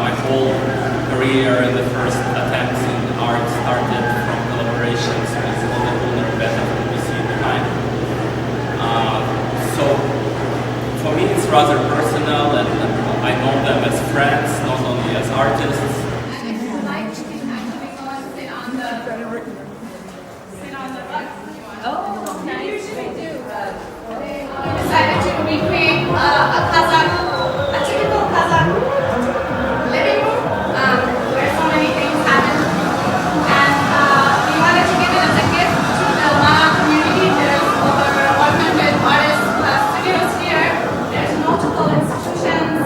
my whole career and the first attempts in art started from collaborations with the owner Beth that we see behind. So for me it's rather personal, and I know them as friends, not only as artists. Decided to recreate a typical Kazakh living room where so many things happen, and we wanted to give it as a gift to the Mama community. There's over 100 artists studios here. There's multiple institutions,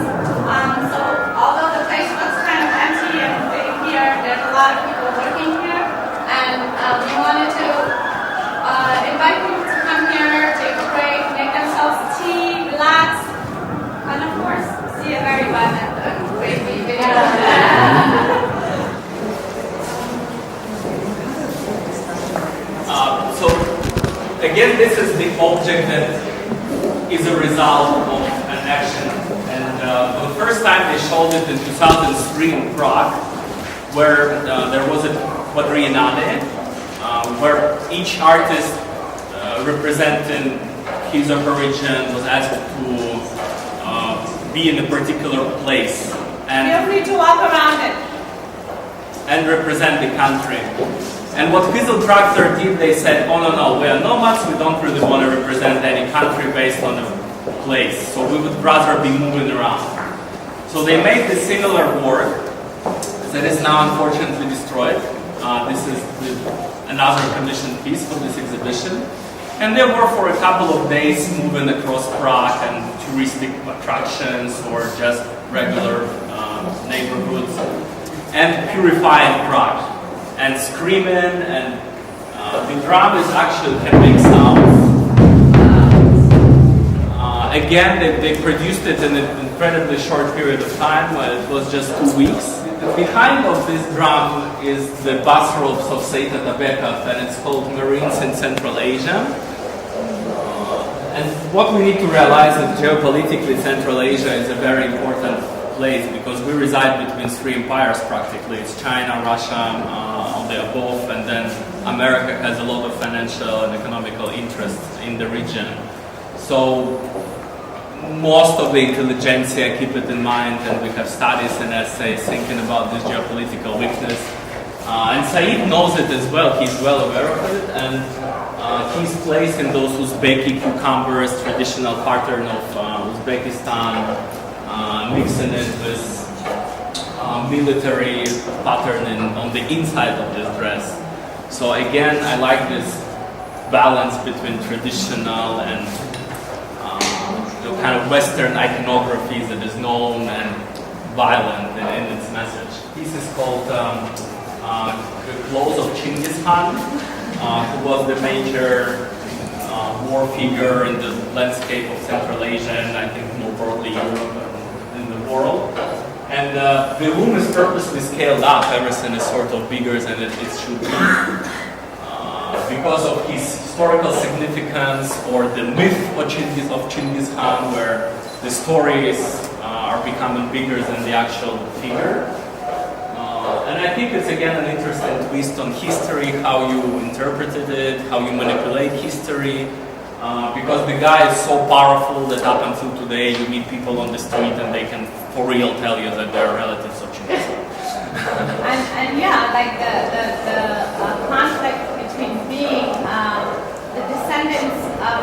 so although the place was kind of empty and sitting here, there's a lot of people working here, and we wanted to invite people to come here, take a break, make themselves tea, relax, and of course, see a very violent and crazy video. So again, this is the object that is a result of an action. And for the first time they showed it in 2003 in Prague, where there was a quadriennale, where each artist representing his or her region was asked to be in a particular place and feel free to walk around it and represent the country. And what Kyzyl Tractor did, they said, oh no, we are nomads, we don't really want to represent any country based on a place, so we would rather be moving around. So they made this similar work that is now unfortunately destroyed. This is another commissioned piece for this exhibition. And they were for a couple of days moving across Prague and touristic attractions or just regular neighborhoods and purifying Prague and screaming, and the drum is actually can make sounds. Again, they produced it in an incredibly short period of time. It was just 2 weeks. Behind of this drum is the bathrobes of Saint Atabekov, and it's called Marines in Central Asia. And what we need to realize is geopolitically Central Asia is a very important place because we reside between three empires practically. It's China, Russia, on the above, and then America has a lot of financial and economical interests in the region. So most of the intelligentsia keep it in mind, and we have studies and essays thinking about this geopolitical weakness. And Said knows it as well. He's well aware of it, and he's placing those Uzbeki cucumbers, traditional pattern of Uzbekistan, mixing it with military pattern on the inside of this dress. So again, I like this balance between traditional and kind of Western iconography that is known and violent in its message. This is called The Clothes of Chinggis Khan, who was the major war figure in the landscape of Central Asia and I think more broadly Europe and in the world. And the room is purposely scaled up. Everything is sort of bigger than it should be. Because of his historical significance or the myth of Chinggis Khan, where the stories are becoming bigger than the actual figure. And I think it's again an interesting twist on history, how you interpreted it, how you manipulate history. Because the guy is so powerful that up until today you meet people on the street and they can for real tell you that they're relatives of Chinggis Khan. and yeah, like the conflict between being the descendants of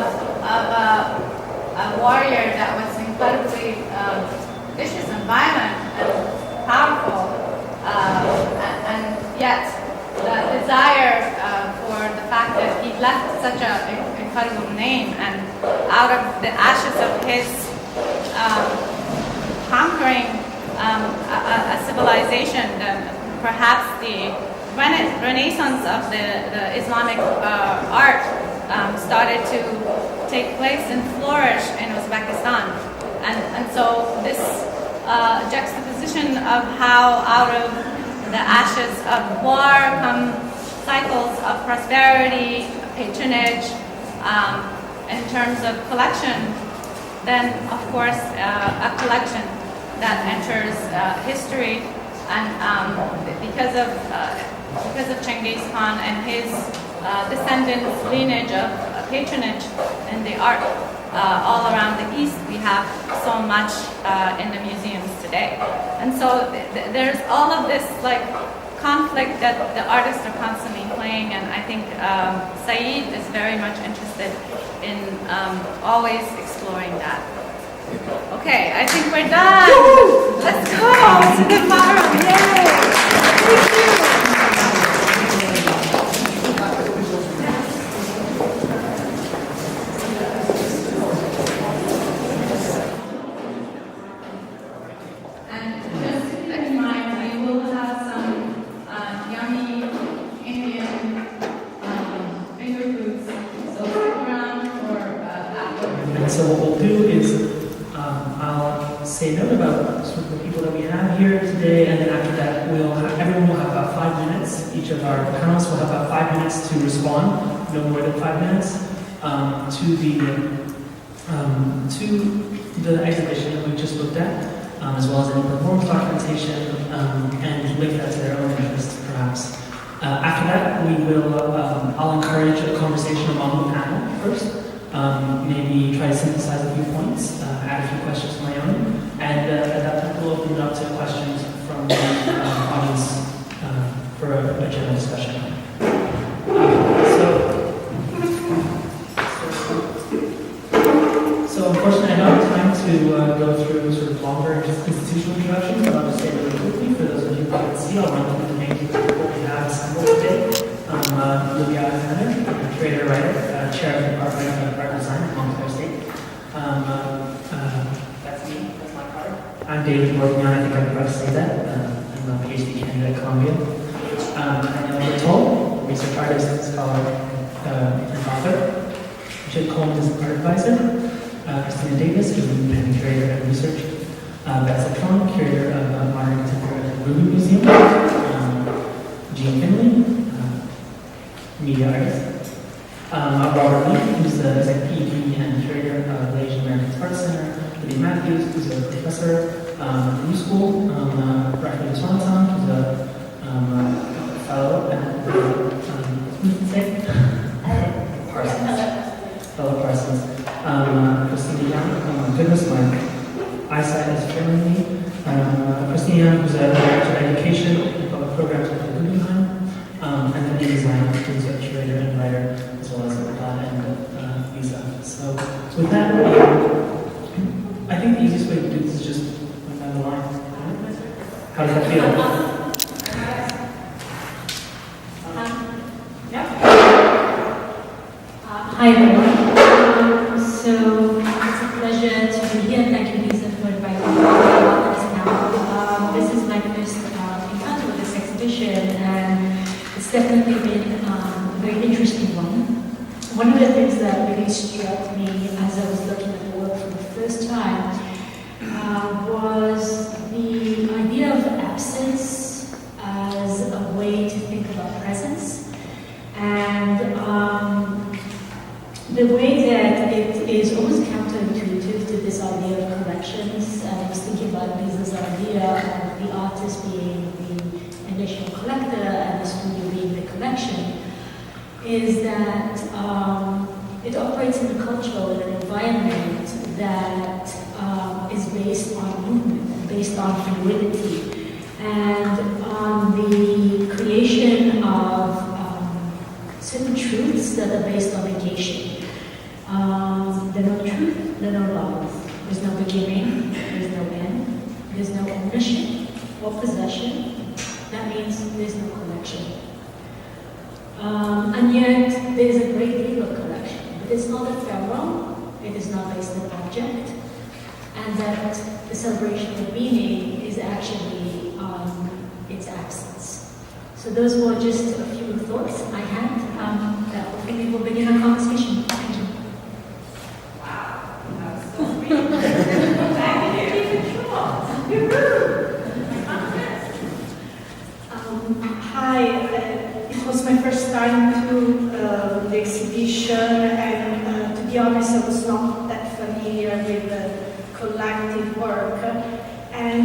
a warrior that was incredibly vicious and violent and powerful, and yet the desire for the fact that he left such an incredible name, and out of the ashes of his conquering a civilization, perhaps the renaissance of the Islamic art started to take place and flourish in Uzbekistan. And so this juxtaposition of how out of the ashes of war come cycles of prosperity, patronage, in terms of collection, then of course a collection that enters history, and because of Genghis Khan and his descendants' lineage of patronage in the art all around the East, we have so much in the museums today. And so there's all of this like conflict that the artists are constantly playing, and I think Saeed is very much interested in always exploring that. Okay, I think we're done. Woo-hoo! Let's go to the forum. Yay! Thank you. So what we'll do is I'll say a note about sort of the people that we have here today, and then after that everyone will have about 5 minutes. Each of our panelists will have about 5 minutes to respond, no more than 5 minutes, to the exhibition that we just looked at, as well as any performance documentation, and link that to their own interests, perhaps. After that, I'll encourage a conversation among the panel first. Maybe try to synthesize a few points, add a few questions of my own, and at that point we'll open it up to questions from the audience for a general discussion. So unfortunately I don't have time to go through sort of longer institutional introductions, but I'll just say really quickly for those of you who can't see, I'll run through the names of the people we have assembled today. Livia, curator, writer, chair of the department of art design at Montclair State. That's me, that's my card. I'm David Borgonjon, I think I'm proud to say that. I'm a PhD candidate at Columbia. Daniela Bertol, research artist, scholar, and author. Coleman is art advisor. Christina Davis is an independent curator and researcher. Beth, Citron, curator of modern contemporary at the Rubin Museum. Jeanne, Finley, media artist. Robert, who's the ED and curator of the Asian American Arts Center. Lydia, who's a professor at the New School. Rashmi Viswanathan, who's a fellow at Parsons. Fellow Parsons. Christina, Jeanne, goodness, my eyesight is failing me. Christina, who's a director of education and public programs at the Guggenheim. And then design, who's a curator and writer, as well as Leeza. So with that, I think the easiest way to do this is just went down the line. How does that feel? Hi everyone. So it's a pleasure to be here. Thank you, Leeza, for inviting me to this now. This is my first encounter with this exhibition, and it's definitely been a very interesting one. One of the things that really struck me as I was looking at the work for the first time was the idea of absence as a way to think about presence, and the way that it is almost counterintuitive to this idea of collections. And I was thinking about Leeza's idea of the artist being the initial collector and the studio being the collection, is that it operates in a culture, in an environment that is based on movement, based on fluidity, and on the creation of certain truths that are based on negation. There's no truth, there's no love. There's no beginning, there's no end, there's no ownership or possession. That means there's no collection. And yet, there's a great deal of collection. But it's not ephemeral, it is not based on object, and that the celebration of meaning is actually its absence. So those were just a few thoughts I had that hopefully will begin our conversation. Thank you. Wow, that was so sweet. Thank you. Keep it short. You're rude. Hi, it was my first time to the exhibition, and to be honest, I was not that familiar with the collective work. And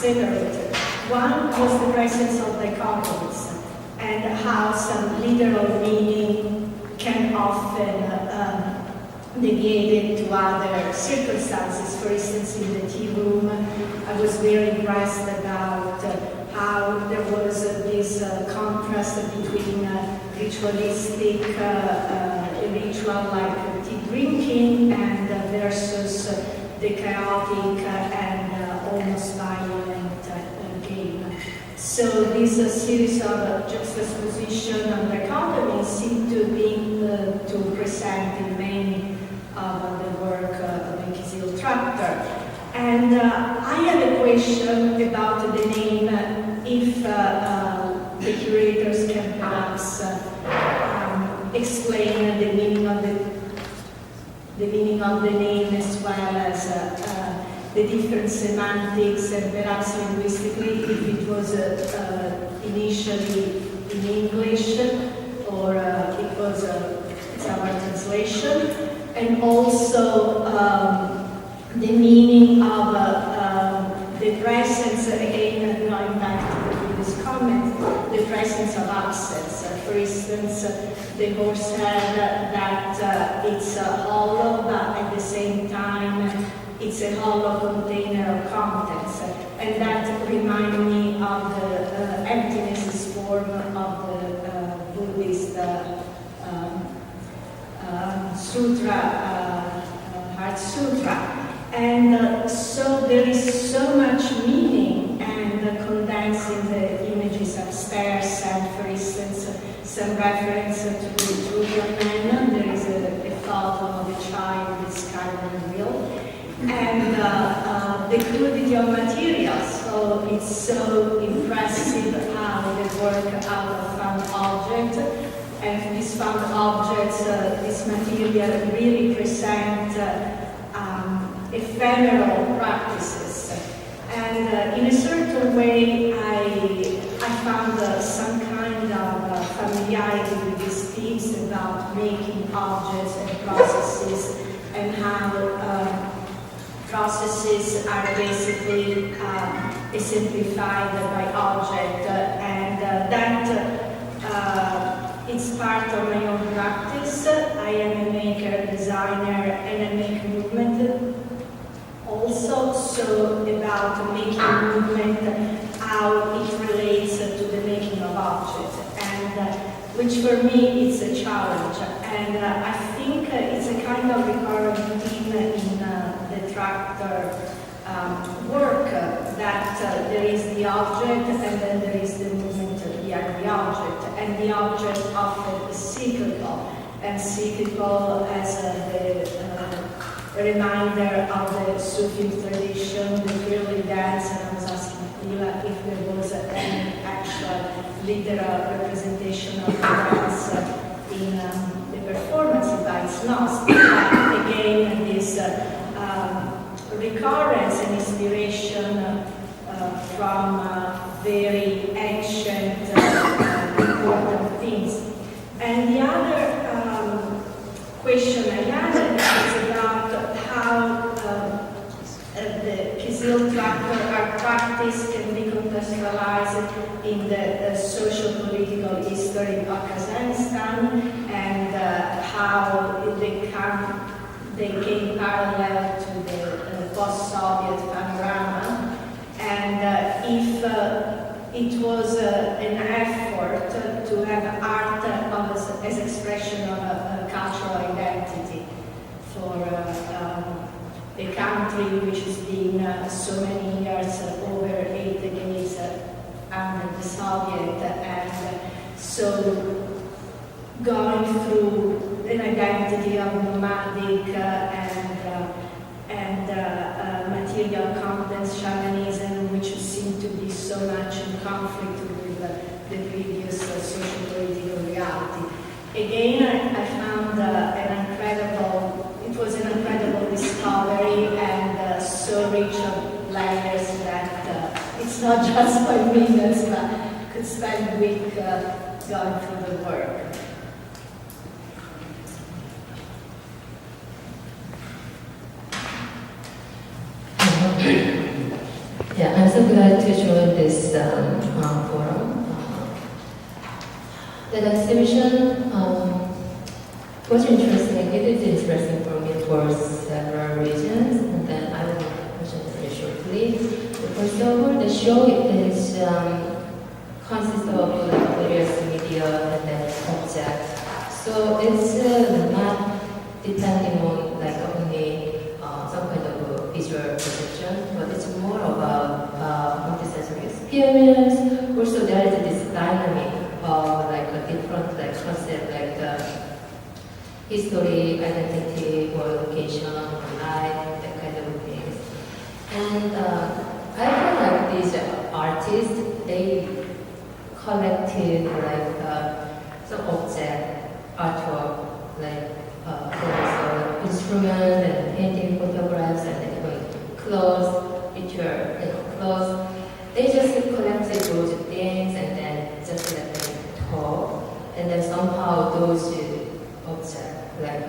separated. One was the presence of dichotomies and how some literal meaning can often deviate to other circumstances. For instance, in the tea room, I was very impressed about how there was this contrast between ritualistic ritual like tea drinking and versus the chaotic and almost violent game. So this series of juxtaposition and dichotomies seem to be to present in many of the work of the Kyzyl Tractor. And I have a question about the name, if the curators can perhaps explain the meaning of the name as well as the different semantics and perhaps linguistically, if it was initially in English or it was it's our translation, and also the meaning of the presence, again going back to the previous comment, the presence of absence. For instance, the horse head that it's hollow, but at the same time it's a hollow container of contents, and that reminds me of the emptiness form of the Buddhist sutra, Heart Sutra. And so there is so much meaning and condensing the images upstairs, and for instance, some reference to the Rubin man. There is a photo of a child with skyline wheel. And the crudity of materials, so it's so impressive how they work out of found object, and these found objects, this material really present ephemeral practices. And in a certain way, I found some kind of familiarity with these themes about making objects and processes, and how processes are basically exemplified by object, and that it's part of my own practice. I am a maker, designer, and I make movement also, so about making movement, how it relates to the making of objects, and which for me is a challenge. And I think it's a kind of recurrent theme in the tractor work, that there is the object and then there is the movement behind the object, and the object often is cyclical, and cyclical as a reminder of the Sufi tradition, the twirly dance. And I was asking Leela if there was any actual literal representation of the dance in the performance, but it's not. Again, this recurrence and inspiration from very ancient important things. And the other question I had is about how the Kyzyl Tractor art practice can be contextualized in the social-political history of Kazakhstan, and how they came parallel to the post-Soviet panorama, and if it was an effort to have art as expression of a cultural identity for a country which has been so many years, over 8 decades, under the Soviet, and so going through an identity of nomadic and material contents, shamanism, which seem to be so much in conflict with the previous social political reality. Again, I found it was an incredible discovery, and so rich of layers that it's not just 5 minutes, but could spend a week going through the work. Yeah, I'm so glad to join this forum. The exhibition was interesting. It is interesting for me for several reasons, and then I will mention it very shortly. First of all, the show is consists of like various media and then objects. So it's not depending on like only some kind of visual perception, but it's more about multisensory experience. Also, there is this dynamic of like a different like concept, like history, identity, or location, life, that kind of things. And I feel like these artists, they collected like some object, artwork, like instruments and painting, photographs, and even clothes, picture, clothes. They just collected those things and then just let them talk. And then somehow those objects, like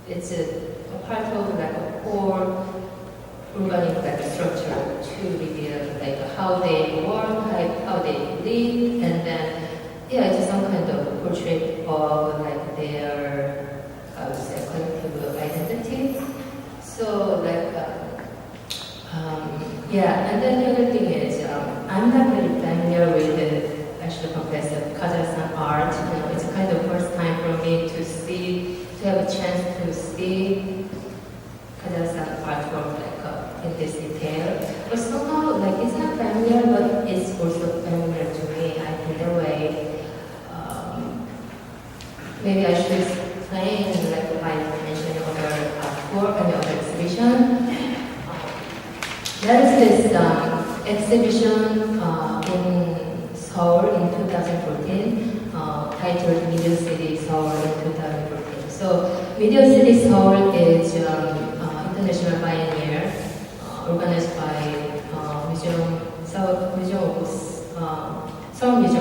it's a part of like a core organic like structure to reveal like how they work, how they live, and then it's some kind of portrait of like their, I would say, collective identity. So like and then the other thing is I'm not very familiar with the actual complex of Kazakhstan art. It's kind of first time for me to have a chance to see Kazakhstan artwork like in this detail. But somehow like it's not familiar, but it's also familiar to me. I feel that way. Maybe I should explain like by mentioning other artwork and other exhibition. There is this exhibition in Seoul in 2014 titled Media City Seoul in 2014. So Media City Seoul is international pioneer organized by Seoul Museum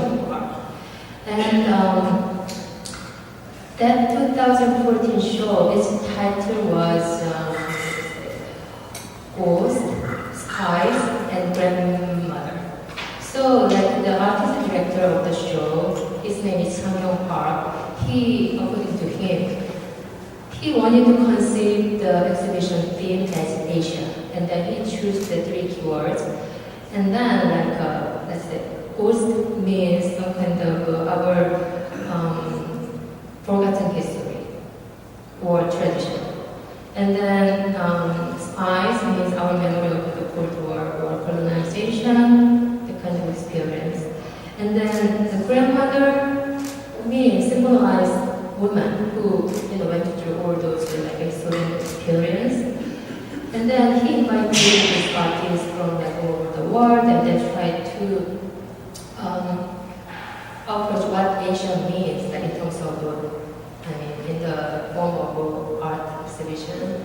of Art. And that 2014 show, its title was Ghost, Skies, and Grandmother. So, like the artistic director of the show, his name is Sang-Yong Park. He, according to him, he wanted to conceive the exhibition theme as Asian, and then he chose the 3 keywords. And then, like, let's say, ghost means some kind of our forgotten history or tradition. And then spies means our memory of the Cold War or colonization, the kind of experience. And then the grandmother means symbolize women who went through all those like historical experience. And then he invited these artists from like all over the world, and they tried to approach what Asia means, like in terms of in the form of art exhibition.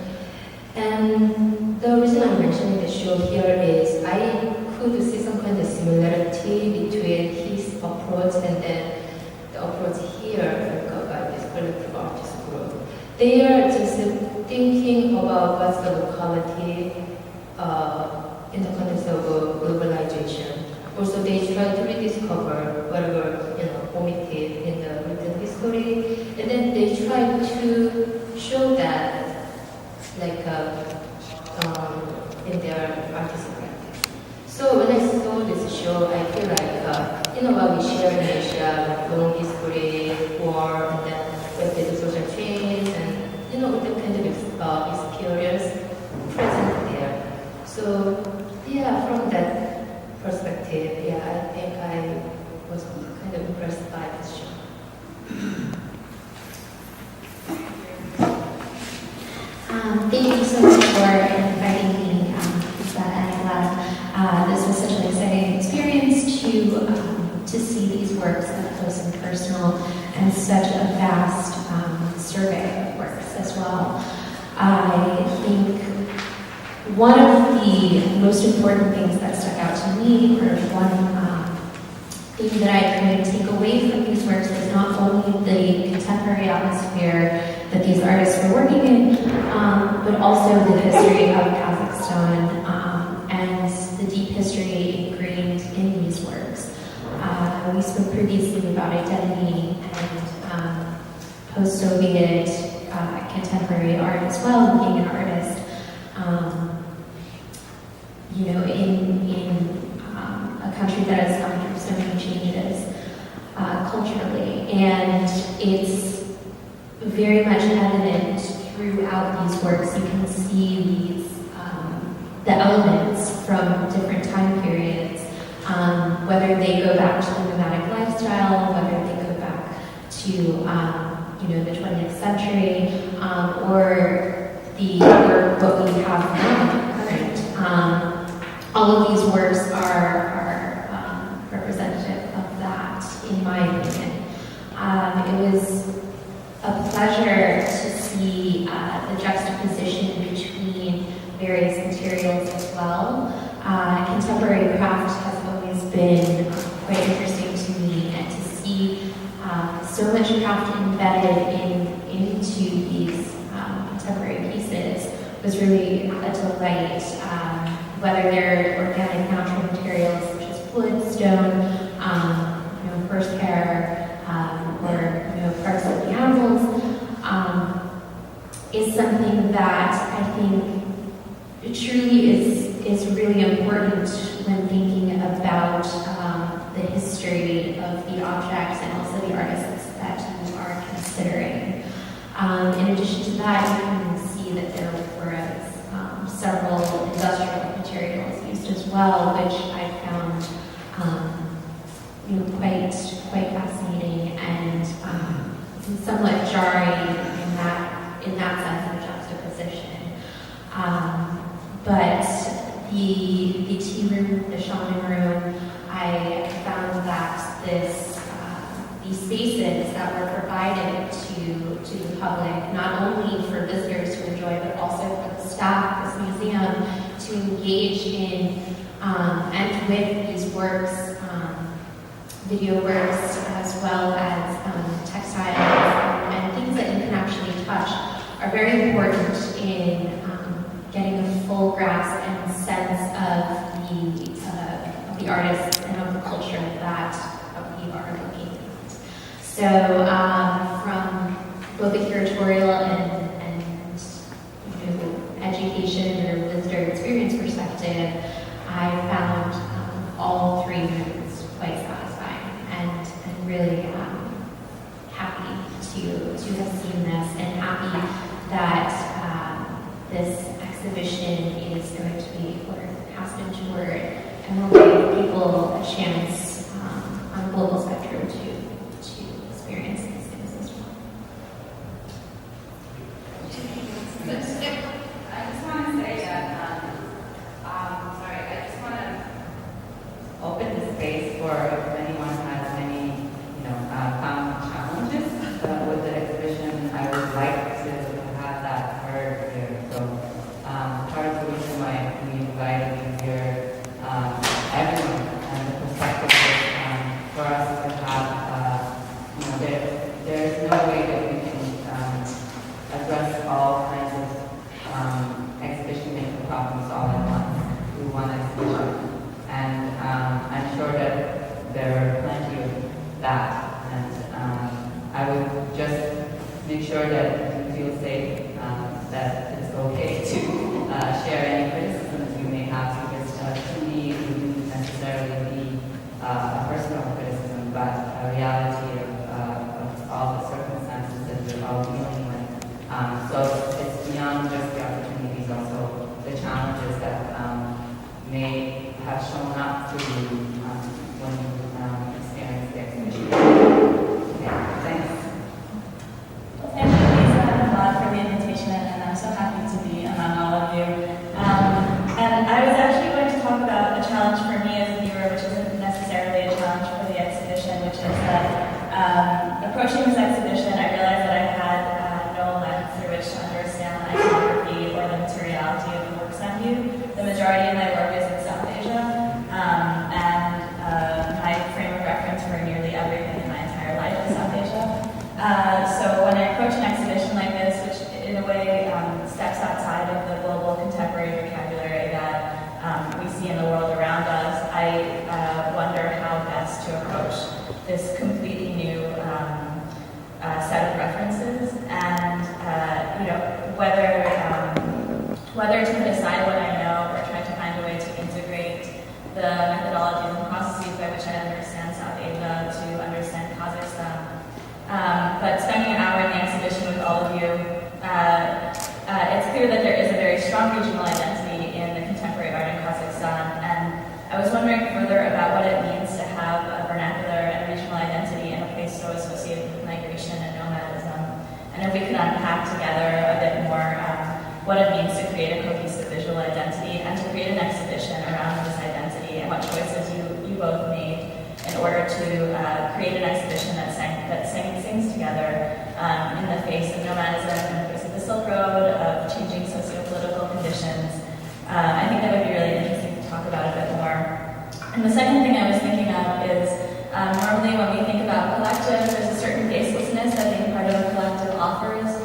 And the reason I'm mentioning the show here is I could see some kind of similarity between his approach and then the approach here by this collective artist group. They are just thinking about what's the locality in the context of globalization. Also, they try to rediscover whatever omitted in the written history, and then they try to show that, like, in their artistic practice. So when I saw this show, I feel like, what we share in Asia, like long history, war, and then with the social change, and the kind of experience present there. So from that perspective, I think I was kind of impressed by this show. Thank you so much for inviting me, Lisa and Vlad. This was such an exciting experience to see these works up close and personal, and such a vast survey of works as well. I think one of the most important things that stuck out to me, or one thing that I could take away from these works, is not only the contemporary atmosphere that these artists were working in, but also the history of Kazakhstan and the deep previously about identity and post-Soviet contemporary art as well, being an artist, in a country that has gone through so many changes culturally. And it's very much evident throughout these works. You can see these, the elements from different time periods, whether they go back to the nomadic lifestyle, whether they go back to the 20th century, or what we have now, current. All of these works are representative of that, in my opinion. It was a pleasure to see the juxtaposition between various materials as well. Contemporary craft has always been quite interesting to me, and to see so much craft embedded into these contemporary pieces was really a delight. Whether they're organic natural materials such as wood, stone, horsehair, or parts of the animals, is something that I think truly is really important when thinking about the history of the objects and also the artists that you are considering. In addition to that, you can see that there were several industrial materials used as well, which I found quite fascinating and somewhat jarring in that sense of juxtaposition. But the tea room, the shaman room, I found that these spaces that were provided to the public, not only for visitors to enjoy, but also for the staff of this museum to engage in and with these works, video works, as well as textiles and things that you can actually touch, are very important in getting a full grasp and sense of the artists and of the culture that we are looking at. So from both a curatorial and education or visitor experience perspective, I found all three rooms quite satisfying and really happy to have seen this, and happy that this exhibition is going to be, or has been toured, and will give people a chance on a global spectrum to experience these things as well. I just want to say that, I just want to open the space for if anyone has any, found challenges with the exhibition. I would like to have that heard here. So part of the reason why we invited you here, everyone, and the perspective is for us to have, there's no way that we can address all kinds of exhibition-making problems all at once through one exhibition. And I'm sure that there are plenty of that. And I would just make sure that you feel safe, that it's okay to share any criticisms you may have, because to me it wouldn't necessarily be a personal criticism, but a reality of all the circumstances that we're all dealing with. So it's beyond just the opportunities, also the challenges that may have shown up for you when you experience the exhibition. Okay, thanks. Thank you, Leeza and Vlad, for the invitation, and I'm so happy to be among all of you. And I was actually going to talk about a challenge for me as a viewer, which isn't necessarily a challenge for the exhibition, which is that approaching this exhibition, I realized that I had no lens through which to understand iconography or the materiality of the works on view. The majority of my work is in South Asia, and my frame of reference for nearly everything in my entire life is South Asia. So when I approach an exhibition like this, which in a way steps outside of the global contemporary vocabulary that we see in the world around us, I wonder how best to approach this whether to put aside what I know or try to find a way to integrate the methodologies and processes by which I understand South Asia to understand Kazakhstan. But spending an hour in the exhibition with all of you, it's clear that there is a very strong regional identity in the contemporary art in Kazakhstan, and I was wondering further about what it means to have a vernacular and regional identity in a place so associated with migration and nomadism, and if we could unpack together a bit more what it means to create a cohesive visual identity and to create an exhibition around this identity and what choices you both made in order to create an exhibition that sings together in the face of nomadism, in the face of the Silk Road, of changing socio-political conditions. I think that would be really interesting to talk about a bit more. And the second thing I was thinking of is normally when we think about collective, there's a certain baselessness that being part of a collective offers.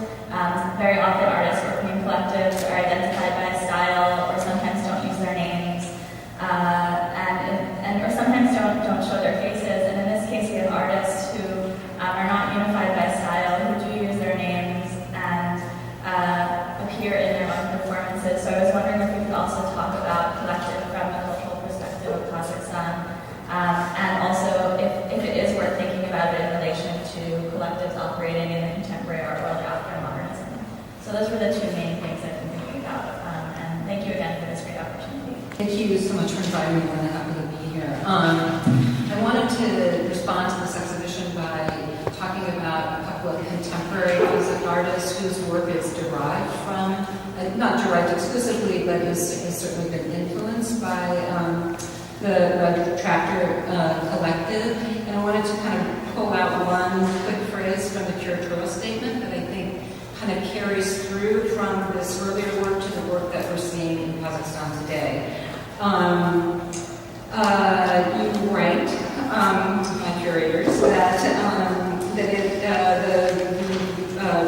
Very often artists working in collectives are identified by a style or sometimes don't use their names or sometimes don't show their faces. And in this case, we have artists who are not unified by style, who do use their names and appear in their own performances. So I was wondering if we could also talk about collective from the cultural perspective of Kazakhstan, and also if it is worth thinking about it in relation to collectives operating in the contemporary art world after modernism. So those were the two main things I've been thinking about, and thank you again for this great opportunity. Thank you so much for inviting me. I'm really happy to be here. I wanted to respond to this exhibition by talking about a couple of contemporary Kazakh artists whose work is derived from, not derived exclusively, but has certainly been influenced by the Tractor collective. And I wanted to kind of pull out one quick phrase from the Curatorial statement that I think kind of carries through from this earlier work to the work that we're seeing in Kazakhstan today. You write, my curators, that the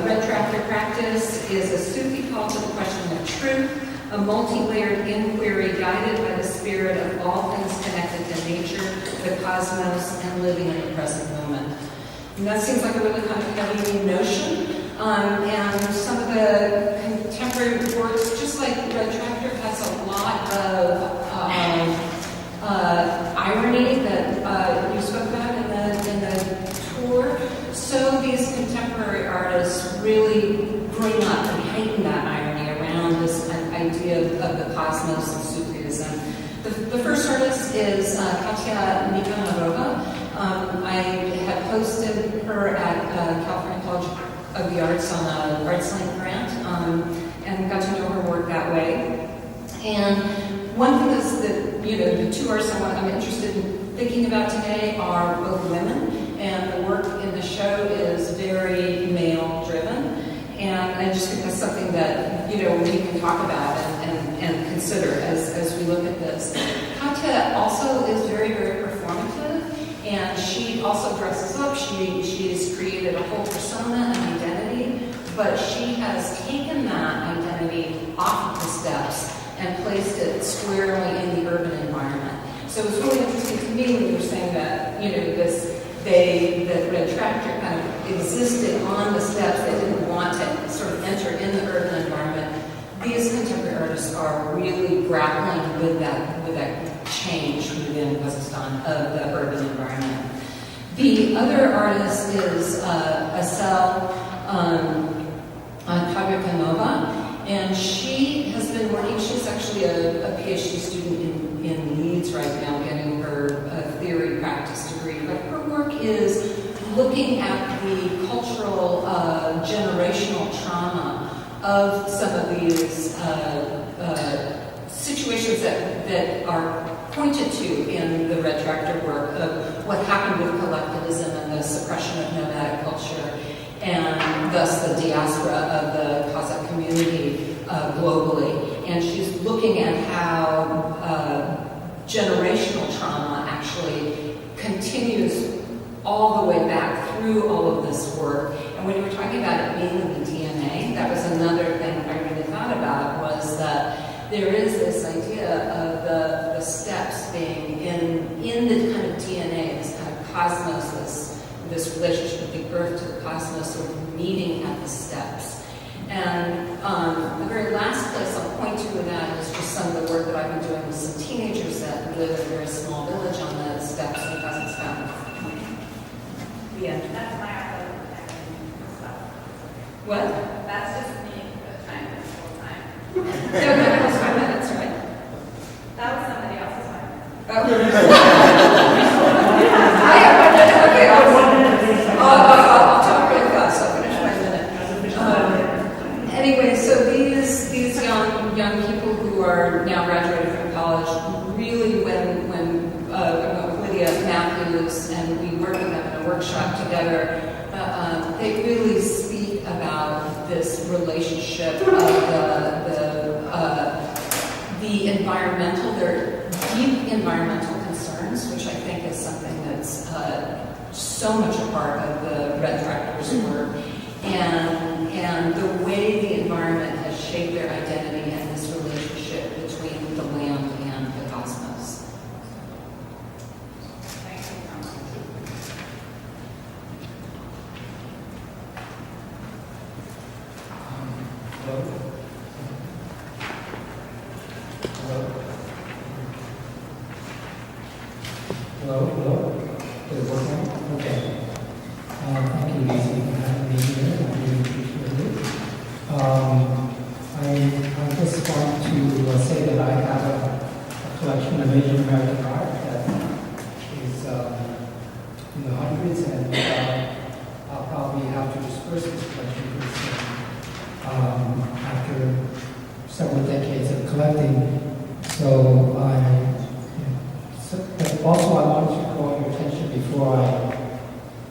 Red Tractor practice is a Sufi call to the question of truth, a multi-layered inquiry guided by the spirit of all things connected to nature, the cosmos, and living in the present moment. And that seems like a really kind of heavy notion. And some of the contemporary works, just like Red Tractor, has a lot of irony that you spoke about in the tour. So these contemporary artists really bring up and heighten that irony around this idea of the cosmos and Sufism. The first artist is Katya Nikonarova. I had posted her at California College of the Arts on an ArtsLink grant, and got to know her work that way. And one thing is that, the two artists I'm interested in thinking about today are both women, and the work in the show is very male-driven. And I just think that's something that, we can talk about and consider as we look at this. Katya also is very, very performative, and she also dresses up. She's created a whole persona and identity, but she has taken that identity off of the steps and placed it squarely in the urban environment. So it's really interesting to me when you were saying that, that Red Tractor kind of existed on the steps. They didn't want to sort of enter in the urban environment. These contemporary artists are really grappling with that change within Kazakhstan of the urban environment. The other artist is ACAW Karyakhanova, and she has been working. She's actually a PhD student in Leeds right now, getting her theory practice degree. But her work is looking at the cultural generational trauma of some of these situations that are pointed to in the Red Tractor work of what happened with collectivism and the suppression of nomadic culture, and thus the diaspora of the Kazakh community globally. And she's looking at how generational trauma actually continues all the way back through all of this work. And when you were talking about it being in the DNA, that was another thing I really thought about, was that there is this idea of the steps being in the kind of DNA, this kind of cosmos, this relationship of the earth to the cosmos, sort of meeting at the steps. And to that is just some of the work that I've been doing with some teenagers that live in a very small village on the steppes in Kazakhstan. Yeah, that's my outlook. What? That's just me trying this whole time. No, that's 5 minutes, right? That was somebody else's time. Oh. Okay, I'll talk really fast. I'll finish my minute. Anyway, so these young people who are now graduated from college, really when Lydia Matthews and we work with them in a workshop together, they really speak about this relationship of the environmental, their deep environmental concerns, which I think is something that's so much a part of the Red Tractor's work, and the way the environment has shaped their identity and this relationship between the land and the cosmos. Thank you so much. Hello? Hello? Is it working? Okay. Thank you, Leeza, for having me here. I really appreciate it. I just want to say that I have a collection of Asian American art that is in the hundreds, and I'll probably have to disperse this collection pretty soon. After several decades of collecting. So but also I wanted to call your attention before I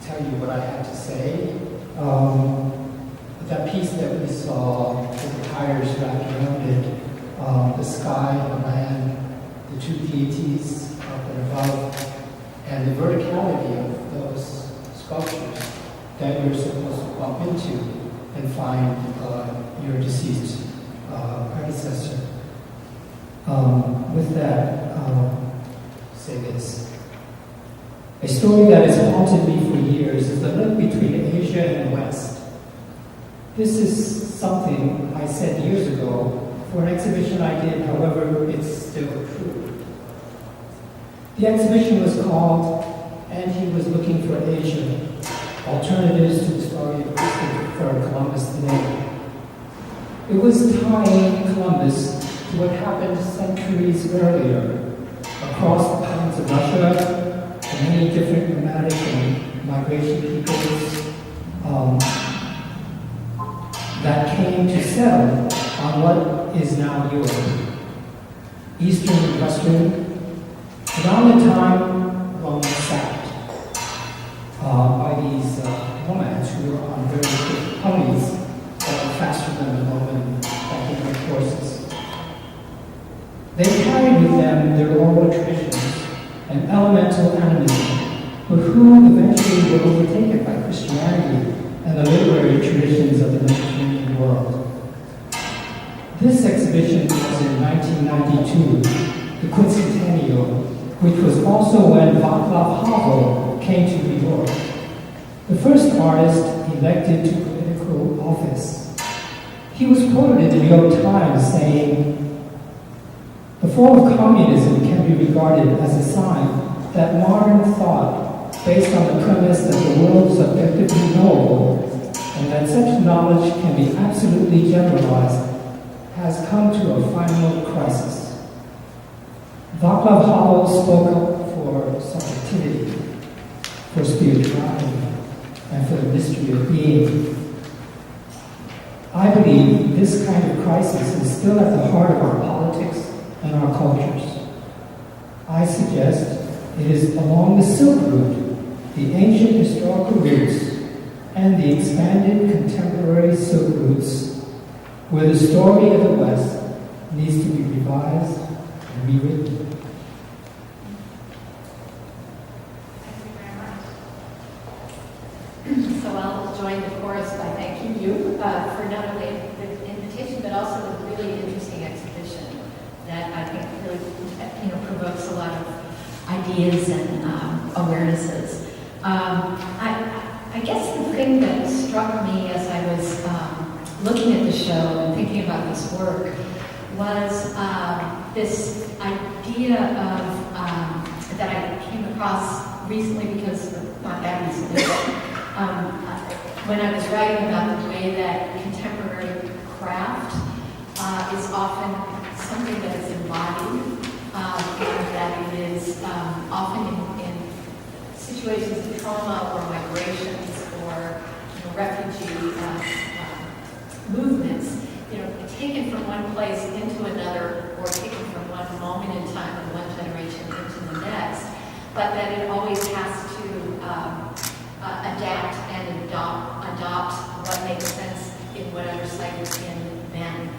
tell you what I had to say. That piece that we saw with the tires wrapped around it, the sky, the land, the two deities up and above, and the verticality of those sculptures that you're supposed to bump into and find your deceased predecessor. With that, say this. A story that has haunted me for years is the link between Asia and the West. This is something I said years ago for an exhibition I did, however, it's still true. The exhibition was called And He Was Looking for Asia, Alternatives to the Story of Christopher Columbus Today. It was tying Columbus to what happened centuries earlier across the plains of Russia, and many different nomadic and migration peoples that came to settle on what is now Europe, Eastern and Western, around the time Rome was sacked by these nomads who were on very different ponies that were faster than the Roman Viking horses. They carried with them their oral traditions and elemental animism, but who eventually were overtaken by Christianity and the literary traditions of the Mediterranean world. This exhibition was in 1992, the quincentennial, which was also when Václav Havel came to New York, the first artist elected to political office. He was quoted in the New York Times saying, "The fall of communism can be regarded as a sign that modern thought, based on the premise that the world is objectively knowable and that such knowledge can be absolutely generalized, has come to a final crisis." Václav Havel spoke up for subjectivity, for spirituality, and for the mystery of being. I believe this kind of crisis is still at the heart of our politics and our cultures. I suggest it is along the Silk Route, the ancient historical routes, and the expanded contemporary Silk routes, where the story of the West needs to be revised and rewritten. So I'll join the chorus by thanking you for not only the invitation, but also the really interesting exhibition that I think really provokes a lot of ideas and awarenesses. I guess the thing that struck me as I was looking at the show and thinking about this work was this idea of that I came across recently because, not that recently, when I was writing about the way that contemporary craft is often something that is embodied, and that it is often in situations of trauma or migrations or refugee movements, taken from one place into another or taken from one moment in time and one generation into the next, but that it always has to adapt and adopt what makes sense in whatever cycle it's in then.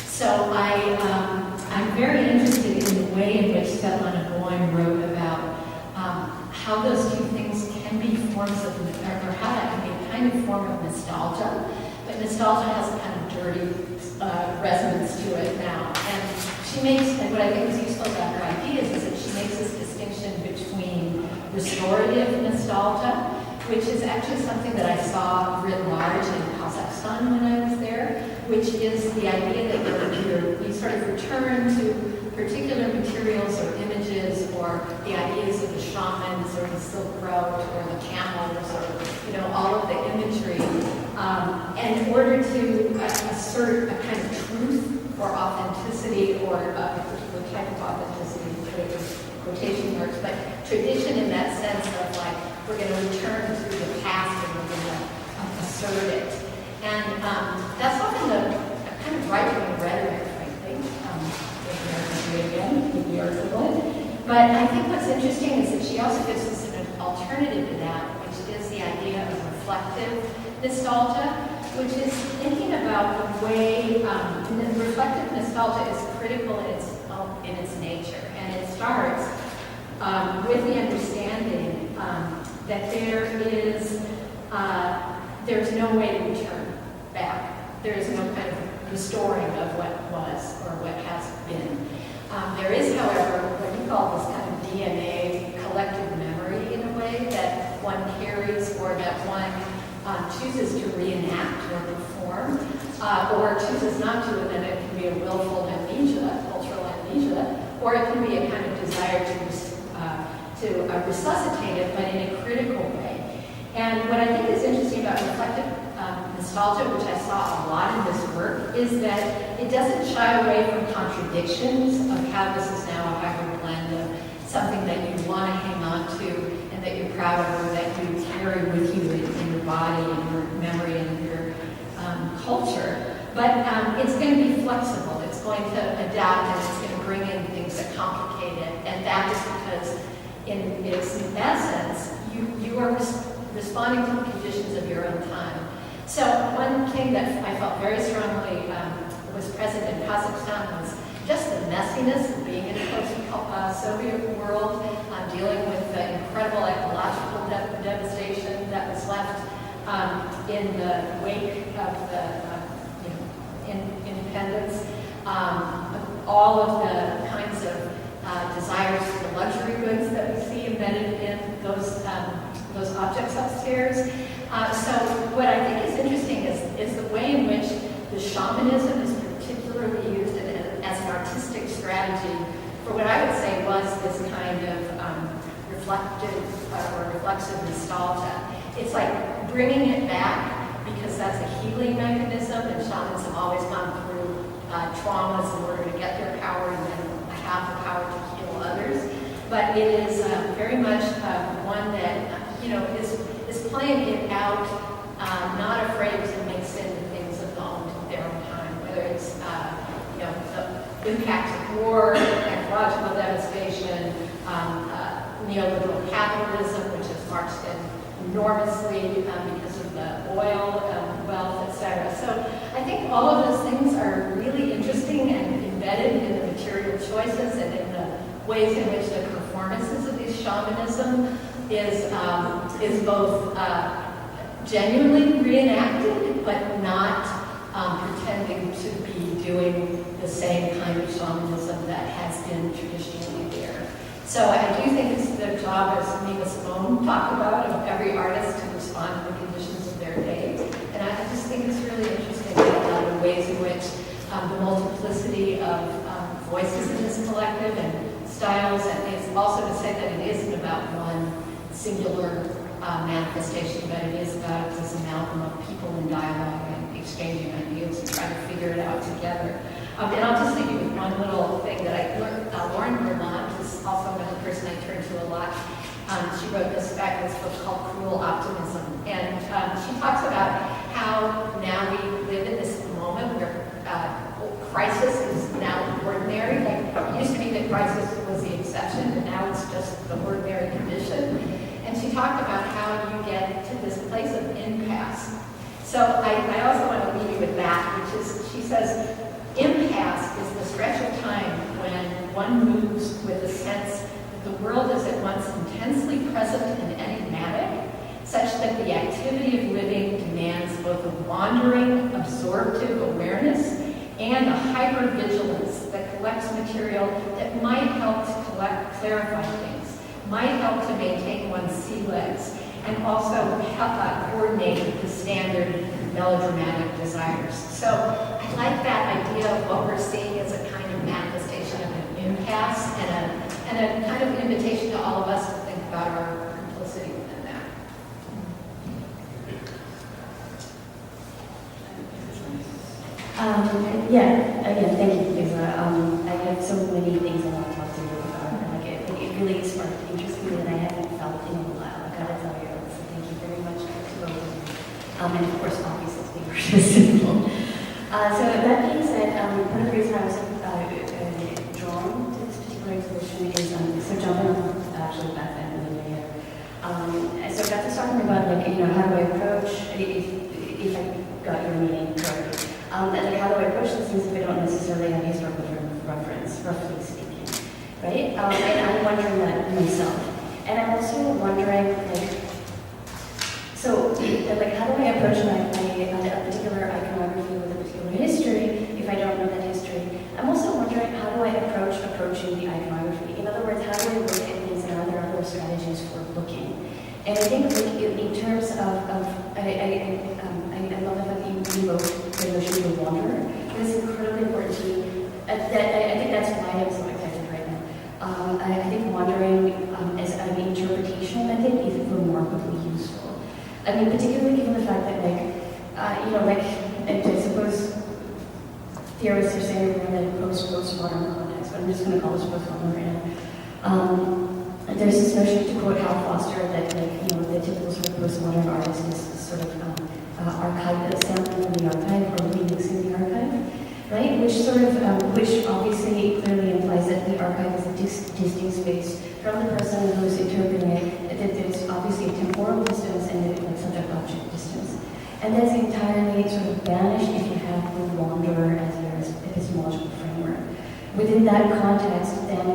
So I'm very interested in the way in which Svetlana Boym wrote about how those two things can be forms of, or how that can be a kind of form of nostalgia, but nostalgia has a kind of dirty resonance to it now. And she makes, and what I think is useful about her ideas is that she makes this distinction between restorative nostalgia, which is actually something that I saw writ large in Kazakhstan when I was there, which is the idea that you sort of return to particular materials or images or the ideas of the shamans or the Silk Road or the camels or all of the imagery and in order to assert a kind of truth or authenticity or a particular type of authenticity, quotation marks, but tradition in that sense of like we're going to return to the past and we're going to assert it. And that's often the kind of right-wing rhetoric, frankly, again, with the article. But I think what's interesting is that she also gives us an alternative to that, which is the idea of reflective nostalgia, which is thinking about the way reflective nostalgia is critical in its nature. And it starts with the understanding that there's no way to return back. There is no kind of restoring of what was or what has been. There is, however, what you call this kind of DNA collective memory in a way that one carries or that one chooses to reenact or perform, or chooses not to, and then it can be a willful amnesia, cultural amnesia, or it can be a kind of desire to resuscitate it, but in a critical way. And what I think is interesting about reflective nostalgia, which I saw a lot in this work, is that it doesn't shy away from contradictions of how this is now a hybrid blend of something that you want to hang on to and that you're proud of or that you carry with you in your body and your memory and your culture. But it's going to be flexible. It's going to adapt and it's going to bring in things that complicate it. And that is because in its essence, you are responding to the conditions of your own time. So one thing that I felt very strongly was present in Kazakhstan was just the messiness of being in a post-Soviet world, dealing with the incredible ecological devastation that was left in the wake of the independence, all of the kinds of desires for luxury goods that we see embedded in those objects upstairs. So what I think is interesting is the way in which the shamanism is particularly used as an artistic strategy for what I would say was this kind of reflective or reflexive nostalgia. It's like bringing it back because that's a healing mechanism, and shamans have always gone through traumas in order to get their power and then have the power to heal others. But it is very much one that is playing it out, not afraid to mix in the things of their own time, whether it's the impacts of war, ecological devastation, neoliberal capitalism, which has marched in enormously because of the oil wealth, etc. So I think all of those things are really interesting and embedded in the material choices and in the ways in which the performances of these shamanism is both genuinely reenacted, but not pretending to be doing the same kind of shamanism that has been traditionally there. So I do think it's the job, as Nina Simone talked about, of every artist to respond to the conditions of their day. And I just think it's really interesting the ways in which the multiplicity multiplicity of voices in this collective and styles, and it's also to say that it isn't about one singular manifestation, but it is about this amalgam of people in dialogue and exchanging ideas and trying to figure it out together. And I'll just leave you with one little thing that I learned. Lauren Vermont is also another person I turn to a lot. She wrote this fabulous book called Cruel Optimism. And she talks about how now we live in this moment where crisis is now ordinary. Like, it used to be that crisis was the exception, and now it's just the ordinary condition. And she talked about how you get to this place of impasse. So I also want to leave you with that, which is, she says, impasse is the stretch of time when one moves with a sense that the world is at once intensely present and enigmatic, such that the activity of living demands both a wandering, absorptive awareness and a hypervigilance that collects material that might help to clarify things, might help to maintain one's sea legs, and also help coordinate the standard melodramatic desires. So I like that idea of what we're seeing as a kind of manifestation of an impasse and a kind of invitation to all of us to think about our complicity within that. Again, thank you, Leeza. I have so many things I want to talk to you about. It really sparked interest in me that I haven't felt in a while. I gotta tell you. So thank you very much to both of you. And of course, obviously, being responsible. So that being said, one of the reasons I was drawn to this particular exhibition is so jumping on actually Beth and Lydia here. So Beth was talking about how do I approach if I got your meaning correct. And how do I approach this since we don't necessarily have historical reference, roughly speaking, right? And I'm wondering that myself. And I'm also wondering, how do I approach a particular iconography with a particular history if I don't know that history? I'm also wondering, how do I approaching the iconography? In other words, how do I look at things, and are there other strategies for looking? And I think in terms of I love the fact that you invoked the notion of wanderer. This is incredibly important to me. I think that's why I'm so excited right now. I think wandering as an interpretational method is remarkably useful. I mean, particularly given the fact that, I suppose theorists are saying we're in a post-modern context, but I'm just going to call this post-modern right now. There's this notion, to quote Hal Foster, that the typical sort of postmodern artist is sort of sampling the archive or remixing the archive, right? Which obviously clearly implies that the archive is a distinct space from the person who's interpreting it. That there's obviously a temporal distance and a subject-object distance, and that's entirely sort of banished if you have the wanderer as your epistemological framework. Within that context, then,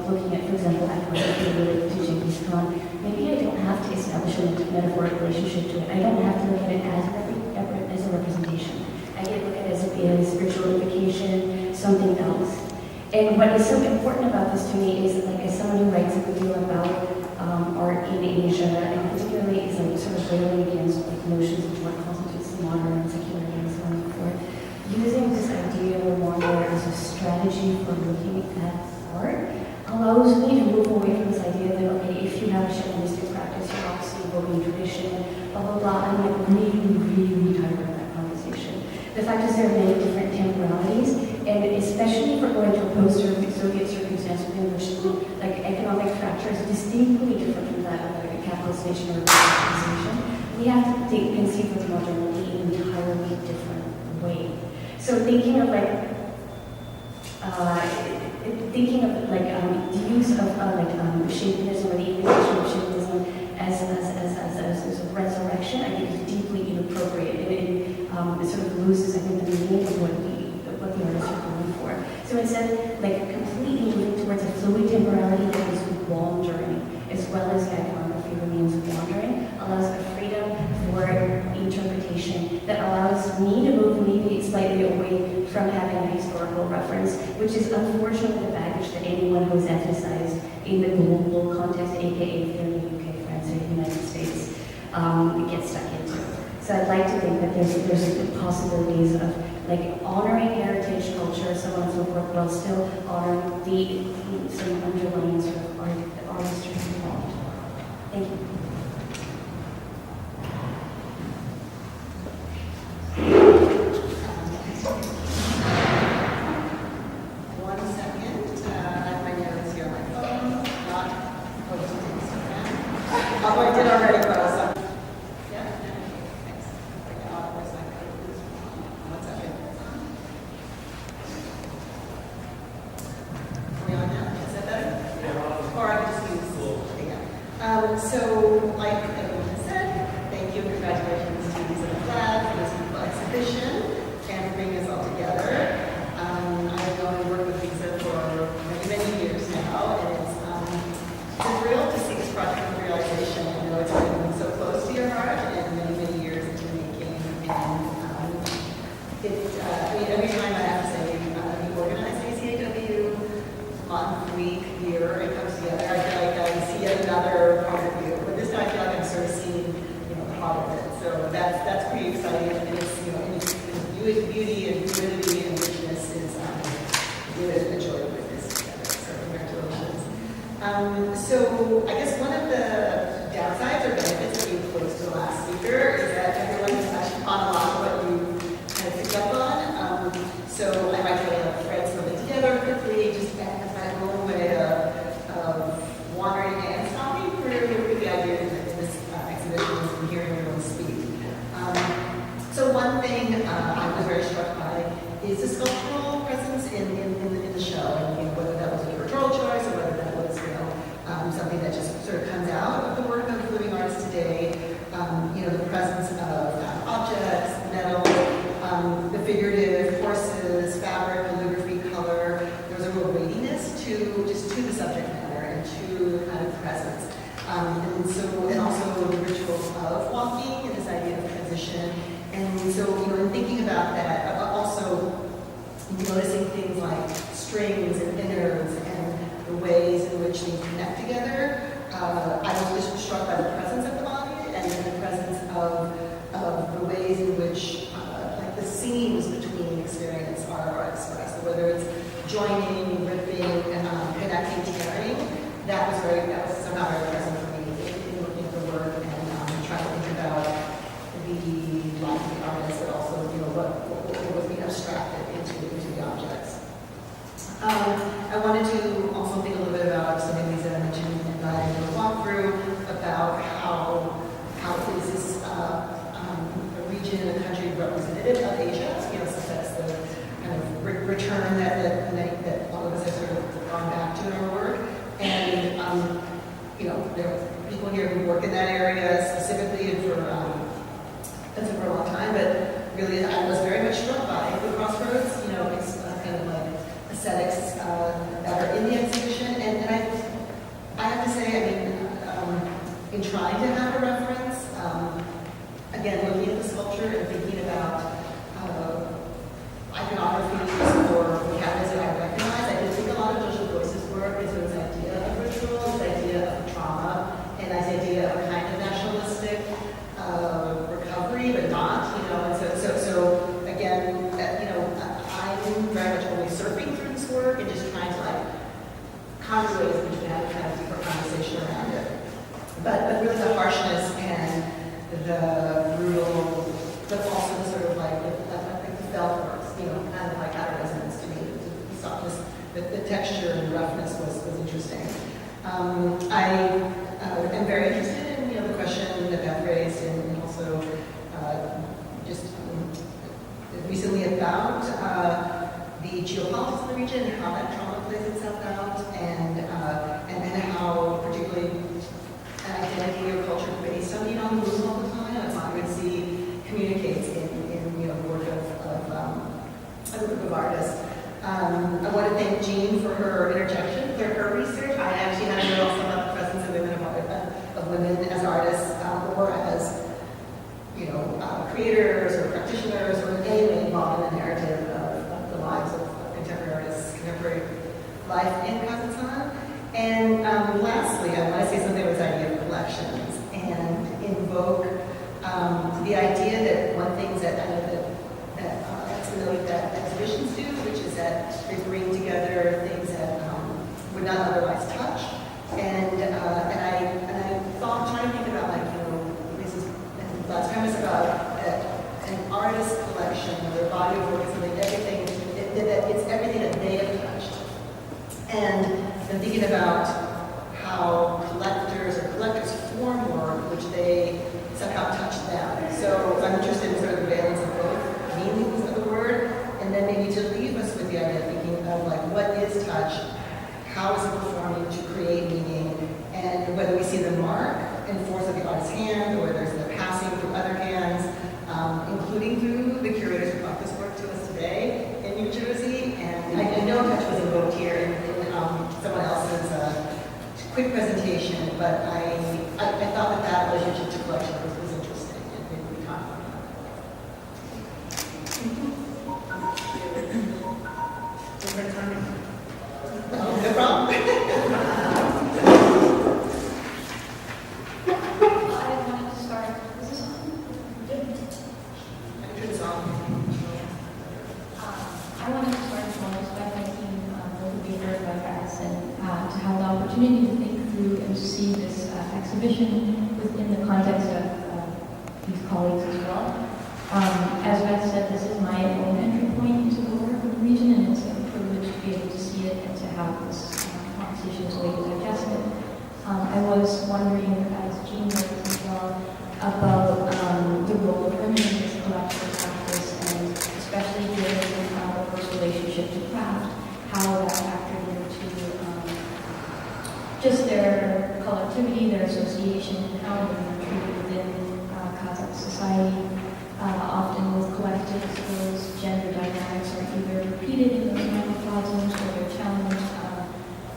looking at, for example, iconography related to Genghis Khan, maybe I don't have to establish a metaphoric relationship to it. I don't have to look at it as a representation. I can look at it as a spiritual invocation, something else. And what is so important about this to me is, as someone who writes a good deal about art in Asia, and particularly is sort of railing against notions of what constitutes the modern and secular and so on and so forth. Using this idea of wanderer as a strategy for looking at art allows me to move away from this idea that, okay, if you have a shamanistic practice, you're obviously invoking tradition, blah, blah, blah. I'm really tired of that conversation. The fact is there are many different temporalities, and especially if we're going to a post-Soviet circumstance in which economic fracture is distinctly different from that of a capitalist nation or a civilization, we have to conceive of modernity in an entirely different way. So thinking of the use of shapedism or the invocation of shapedism as a resurrection, I think is deeply inappropriate. It sort of loses, I think, the meaning of what the artists are going for. So instead, completely moving towards a fluid temporality that is wandering, as well as iconography remains wandering, allows a freedom for interpretation that allows me to move maybe slightly away from having a historical reference, which is unfortunately the baggage that anyone who's emphasized in the global context, aka if they're in the UK, France, or the United States, gets stuck into. So I'd like to think that there's possibilities of like honoring heritage, culture, so on and so forth, while still honoring the sort of underlying sort of artistry involved. Thank you. Although I did already put us up. So, like everyone has said, thank you and congratulations to Leeza and Vlad for this beautiful exhibition and for bringing us all together. I've known and worked with Leeza for many years now, and it's a thrill to see this project come to realization. I know it's been so close to your heart and many years in the making. And every time I have to say, we organize ACAW month, week, year, it comes together. I feel like I see another part of you. But this time I feel like I'm sort of seeing, the heart of it. So that's pretty exciting. And it's, beauty and fluidity and richness is really a joy to witness together. So congratulations. So I guess one of the downsides or benefits of being close to the last speaker is that everyone has touched upon a lot of what you kind of picked up on. So I might try to thread something together quickly, just as my own way of wandering and stopping for the ideas in this exhibition and hearing everyone speak. So one thing I was very struck by is the sculptural presence in the show, and whether that was a curatorial choice or whether that was something that just sort of comes out of the work of living artists today. The presence of objects, metal, the figurative, horses, fabric, calligraphy, color. There was a real weightiness to the subject matter and to the kind of presence. And also the ritual of walking and this idea of transition. And so, in thinking about that, also noticing things like strings and innards and the ways in which they connect together, I was just struck by the presence of the body and the presence of the ways in which the seams between experience are expressed. So whether it's joining, ripping, connecting, tearing, that was somehow very present for me in looking at the work and trying to think about the life of the artist, but also what was being abstracted into the objects. I wanted to also think a little bit about something Leeza mentioned in the walkthrough about how is this a region in the country representative of Asia? So that's the kind of return that all of us have sort of gone back to in our work. And there are people here who work in that area specifically and for a long time, but really I was very much struck by the crossroads, it's kind of like aesthetics that are in the exhibition. And I have to say, in trying to have a reference, again, looking at the sculpture and thinking about iconographies or vocabularies that I recognize, I did think a lot of Joshua Boyce's work is this idea of ritual, this idea of trauma, and this idea of kind of nationalistic recovery, but not, and so again, I'm very much only surfing through this work and just trying to conjure ways in which we have a kind of deeper conversation around it. But really the harshness and the brutal, but also the sort of the felt works, kind of out of resonance to me. The softness, the texture and roughness was interesting. I am very interested in the question that Beth raised and also just recently about the geopolitics of the region and how that trauma plays itself out, and how particularly an identity or culture based on being on the move all the time, as Ahmady communicates in the work of a group of artists. I want to thank Jeanne for her interjection, for her research. I actually had to know also about the presence of women as artists or as creators or practitioners or in any way involved in the narrative of the lives of contemporary artists, contemporary life in Kazakhstan. And lastly, I want to say something about this idea of collections and invoke the idea that one thing that I know that exhibitions do, which is that they bring together things that would not otherwise touch. And I thought, trying to think about like, you know, Lisa's and Vlad's premise about an artist collection or their body of work is something, everything, it's everything that they have touched. And I'm thinking about how collectors form work which they somehow touch them. So I'm interested in sort of the valence of both meanings of the word, and then maybe to leave us with the idea of thinking of like what is touch, how is it performing to create meaning, and whether we see the mark and force of the artist's hand, or there's the passing through other hands, including through the curators who brought this work to us today in New Jersey. And I know touch was invoked here in someone else's quick presentation, but I thought that relationship to collection was interesting, and maybe we talk about that. No problem. I wanted to start. Is this on? I can turn this on. I wanted to start by thanking both of you for inviting us and to have the opportunity to think through and see this exhibition within the context of these colleagues as well. As Beth said, this is my own entry point into the work of the region, and it's a privilege to be able to see it and to have this conversation so we can digest it. I was wondering, as Jeanne noted as well, about the role of women in this collective practice, and especially given the first relationship to craft, how that factored into just their collectivity, their association, and how women are treated within Kazakh society. Often with collectives, those gender dynamics are either repeated in those microcosms or they're challenged.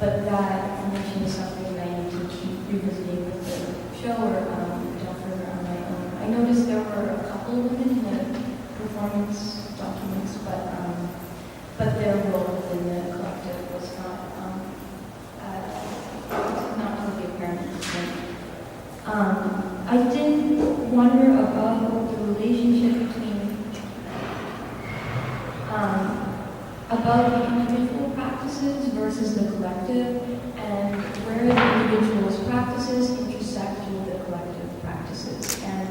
But that information is something that I need to keep revisiting with the show or delve further on my own. I noticed there were a couple of women in the performance documents, but their role within the collective was not totally apparent at this point. I did wonder about the relationship between about the individual practices versus the collective, and where the individual's practices intersect with the collective practices. And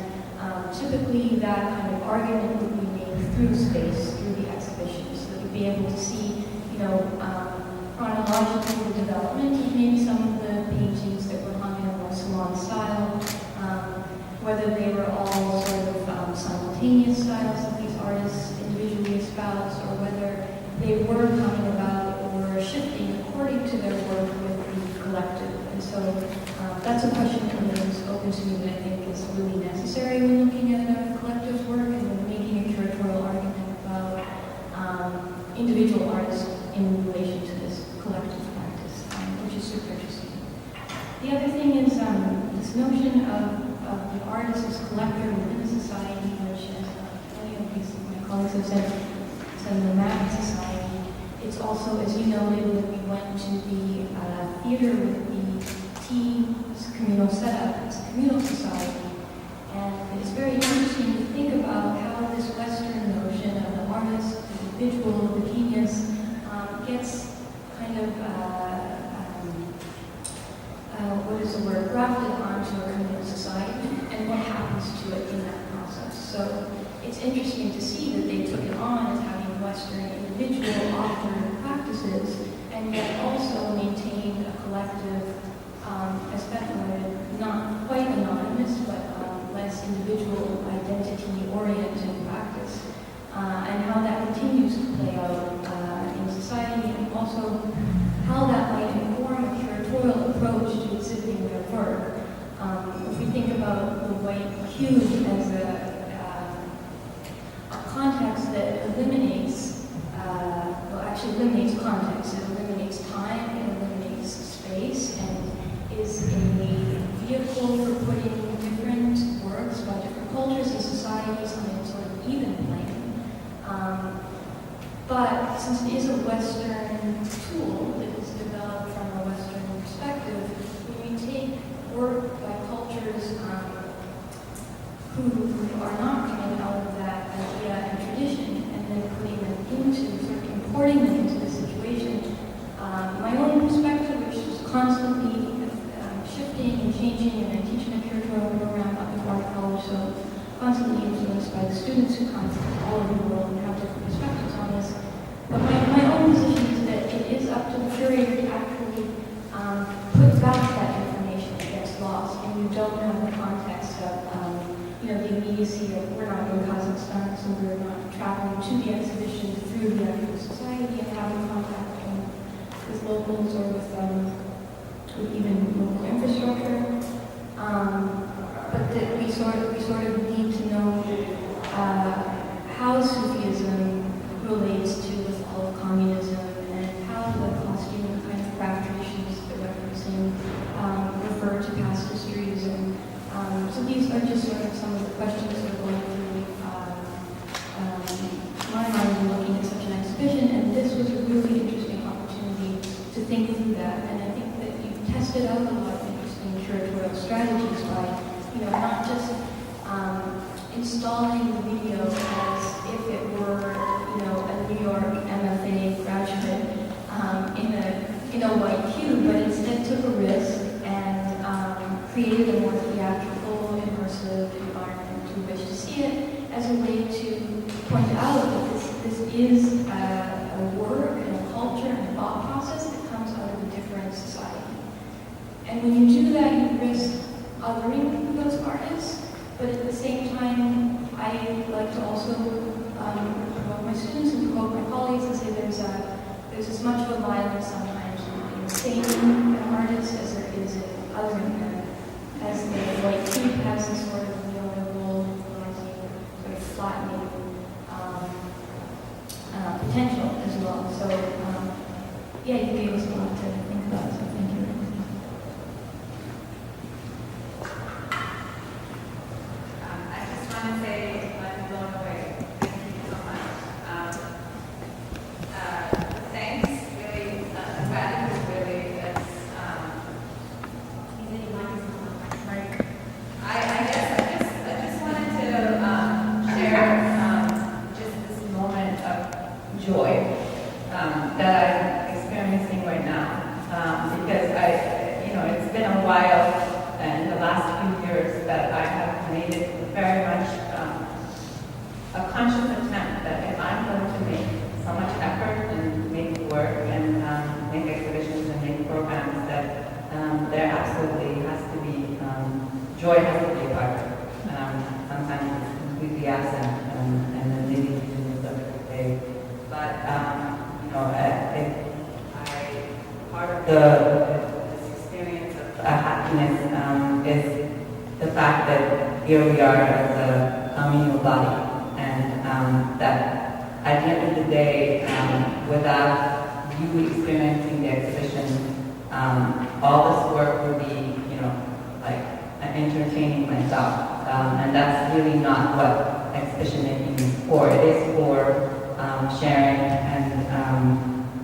typically that kind of argument would be made through space, through the exhibition, so that you'd be able to see, chronological development of maybe some of the paintings that were hung in a more salon style, whether they were all sort of simultaneous styles that these artists individually espouse, or whether they were coming about or shifting according to their work with the collective. And so that's a question that remains open to me that I think is really necessary when looking at a collective's work and when making a curatorial argument about individual artists in relation to this collective practice, which is super interesting. The other thing is this notion of the artist as collector within a society, which, as many of my colleagues have said, it's a nomadic society. It's also, as you noted, when we went to the theater with the team's communal setup, it's a communal society. And it's very interesting to think about how this Western notion of the artist, the individual, the genius, gets kind of, what is the word, grafted onto a communal society, and what happens to it in that process. So it's interesting to see that they took it on as having Western individual authored practices, and yet also maintained a collective, as Beth noted, not quite anonymous, but less individual identity-oriented practice, and how that continues to play out in society, and also how that might inform a curatorial approach to exhibiting their work. If we think about the white cube as a context that eliminates, eliminates context, it eliminates time, it eliminates space, and is a vehicle for putting different works by different cultures and societies on a sort of even plane. But since it is a Western tool that is developed from a Western perspective, when we take work by cultures who are not coming out of that idea and tradition, and then putting them into sort supporting them into this situation. My own perspective, which is constantly shifting and changing, and I teach in a curatorial program up at Bard College, so constantly influenced by the students who come from all over the world and have different perspectives on this. But my own position is that it is up to the curator to actually put back that information that gets lost, and you don't have the context of the immediacy of we're not in Kazakhstan, so we're not traveling to the exhibition through the actual society and having contact with locals or with even local infrastructure. But that we sort of need to know how Sufism relates to the fall of communism, and how the costume and kind of craft traditions that they're referencing refer to past histories. And so these are just sort of some of the questions that are going through my mind in looking at such an exhibition. And this was a really interesting opportunity to think through that. And I think that you've tested out a lot of interesting curatorial strategies by not just installing the video as if it were, a New York MFA graduate in a white cube, but instead took a risk and created a more theatrical, immersive environment to which to see it as a way to point out that this is a work and a culture and a thought process that comes out of a different society. And when you do that, you risk othering those artists, but at the same time, I like to also provoke my students and provoke my colleagues and say there's as much of a violence sometimes in staining an artist as there is in othering them, as the white cube has this sort of neoliberal, sort of flattening potential as well. So, you gave us a lot to think about, so thank you. I just want to say I'm blown away. Thank you so much. Thanks, really, gratitude really is, I guess I just wanted to share just this moment of joy that I'm experiencing right now. Because it's been a while in the last few years that I have made it very much a conscious attempt that if I'm going to make so much effort and make work and make exhibitions and make programs, that there absolutely has to be, joy has to be a part of it. Sometimes it's completely absent and then maybe we do the other day. But, part of this experience of happiness is the fact that here we are as a communal body, and that at the end of the day, without you experiencing the exhibition, all this work would be, like entertaining myself, and that's really not what exhibition making is for. It is for sharing and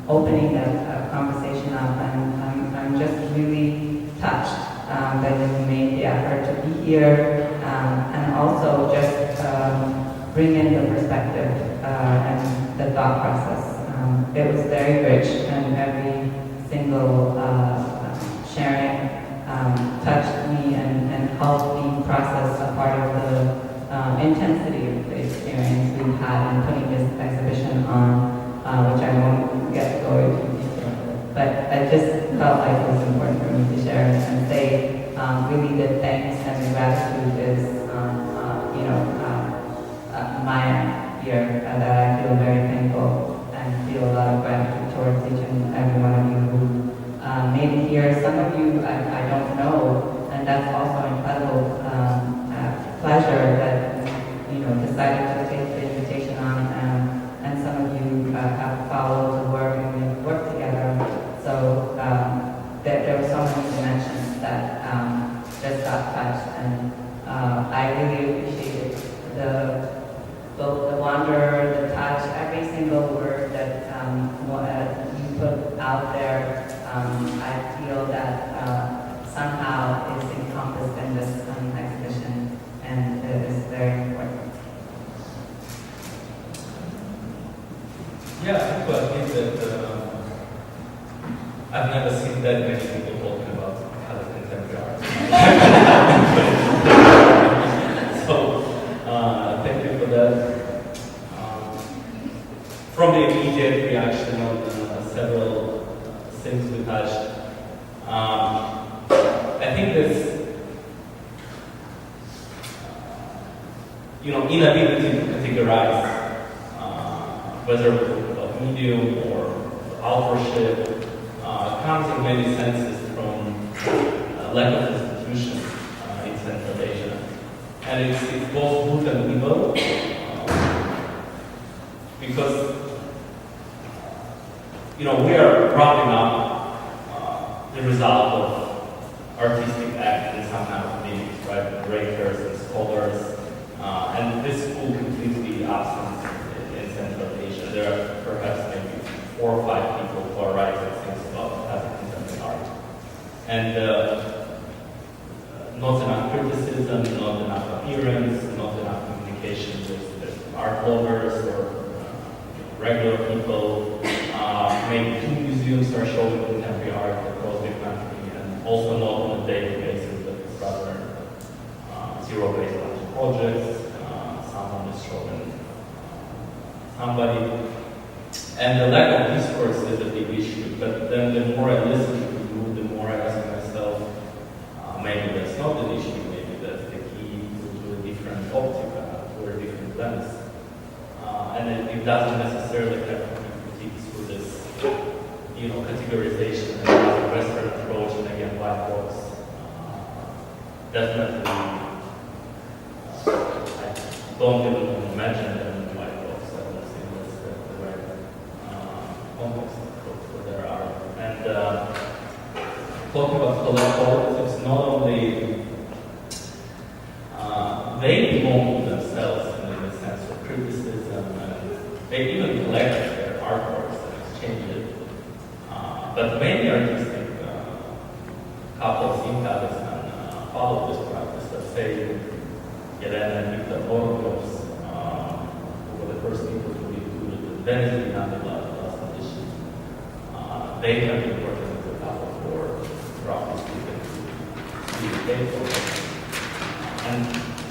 opening a conversation up, and I'm just really touched that you made the effort to be here, and also just bring in the perspective and the thought process. It was very rich, and every single sharing touched me and helped me process a part of the intensity of the experience we've had in putting this exhibition on, which I won't get to go into detail. But I just felt like it was important for me to share and say really the thanks and the gratitude is, my here, that I feel very thankful and feel a lot of gratitude towards each and every one of you who made it here. Some of you I don't know, and that's also an incredible pleasure that decided to take the invitation on, and some of you have followed the work and we've worked together. So there were so many dimensions that just got touched, and I really appreciated both the wonder, the touch, every single word that you put out there. I feel that somehow is encompassed in this exhibition, and it is very important. Yeah, Yeah, but I think that I've never seen that many people talking about other contemporary art. So, thank you for that. From the immediate reaction on several things we touched, I think this, inability to categorize whether we're talking about medium or authorship comes in many senses from lack of institution in Central Asia. And it's both good and evil because we are propping up the result of artistic act in some kind of meetings, right? Curators and scholars, and this school completely absent in Central Asia. There are perhaps maybe 4 or 5 people who are writing things about Kazakh contemporary art, and not enough criticism, not enough appearance, not enough communication with art lovers or regular people. Maybe 2 museums are showing contemporary art across the country, and also not on a daily basis, but it's rather zero-based projects. Someone is showing somebody. And the lack of discourse is a big issue, but then the more I listen to people, the more I ask myself, maybe that's not an issue, maybe that's the key to a different optic, to a different lens. And it doesn't necessarily have to be critiqued through this, categorization and a Western approach, and again, white box. Definitely, I don't even imagine them in white box. I don't think that's the right context for their art. And talking about collectors, it's not only they belong to themselves in the sense of criticism, and they even collect their artworks and exchange it. But many artistic couples in Kazakhstan follow this practice. Let's say Jeanne and Borgonjon, who were the first people to be included in Venice Biennale last edition. They have been working with the couple for roughly speaking 3 decades. And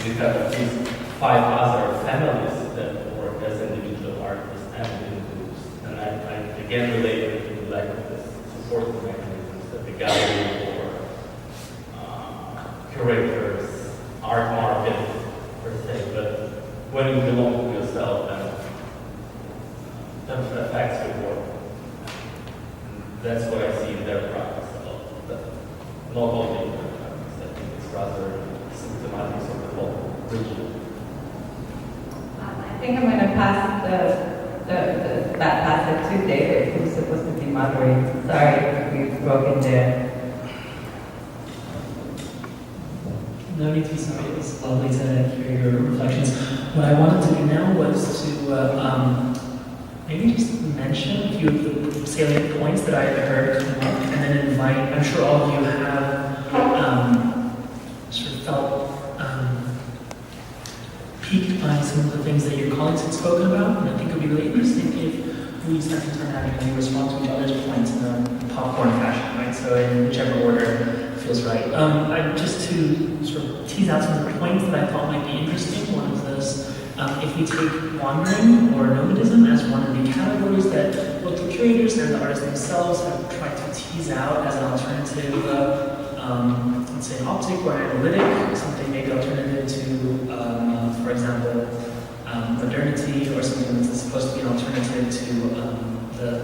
we have at least 5 other families that work as individual artists and individuals. And I again relate to the lack of this support mechanisms that the gallery or curators, art market per se, but when you belong to yourself, then that affects your work. And that's what I see in their practice a lot, but not only in their practice. I think it's rather symptomatic of the whole region. I think I'm going to pass that pass it to David, who's supposed to be moderating. Sorry, we broke in there. No need to be sorry. It was lovely to hear your reflections. What I wanted to do now was to maybe just mention a few of the salient points that I heard come up, and then invite. I'm sure all of you have sort of felt piqued by some of the things that your colleagues had spoken about, and I think it would be really interesting if we spent some time having a response to each other's points in a popcorn fashion, right? So in whichever order feels right. Just to sort of tease out some of the points that I thought might be interesting. One of those, if we take wandering or nomadism as one of the categories that both the curators and the artists themselves have tried to tease out as an alternative, let's say an optic or an analytic, something maybe alternative to, for example, modernity, or something that's supposed to be an alternative to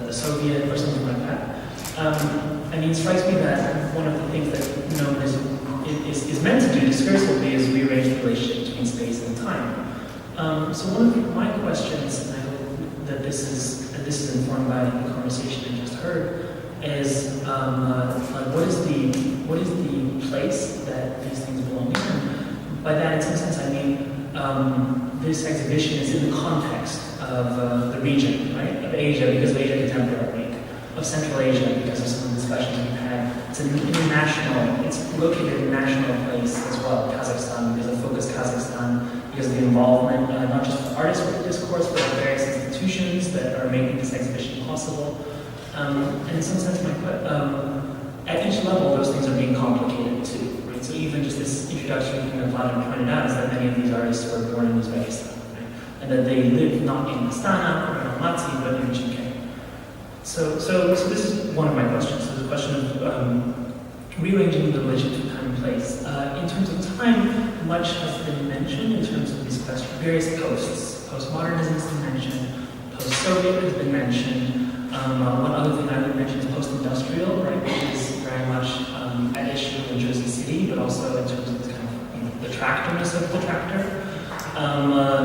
the Soviet or something like that. It strikes me that one of the things that nomadism is meant to do discursively is rearrange the relationship between space and time. So one of my questions, and I hope that this is informed by the conversation I just heard, is what is the place that these things belong in? And by that, in some sense, I mean this exhibition is in the context of the region, right? Of Asia, because of Asia Contemporary Week, of Central Asia, because of some of the discussions we've had. It's an international, it's located in a national place as well, Kazakhstan, because of Focus Kazakhstan, because of the involvement, not just of artists with discourse, but of various institutions institutions that are making this exhibition possible. And in some sense, at each level, those things are being complicated too. Right? So even just this introductory thing that Vladislav pointed out is that many of these artists were born in Uzbekistan, right? And that they live not in Astana or in Almaty, but in Chimkent. So this is one of my questions. So the question of rearranging the religion to time and place. In terms of time, much has been mentioned in terms of these questions, various posts. Postmodernism has been mentioned, post-Soviet has been mentioned. One other thing I would mention is post-industrial, right, which is very much at issue in Jersey City, but also in terms of kind of the tractorness of the tractor.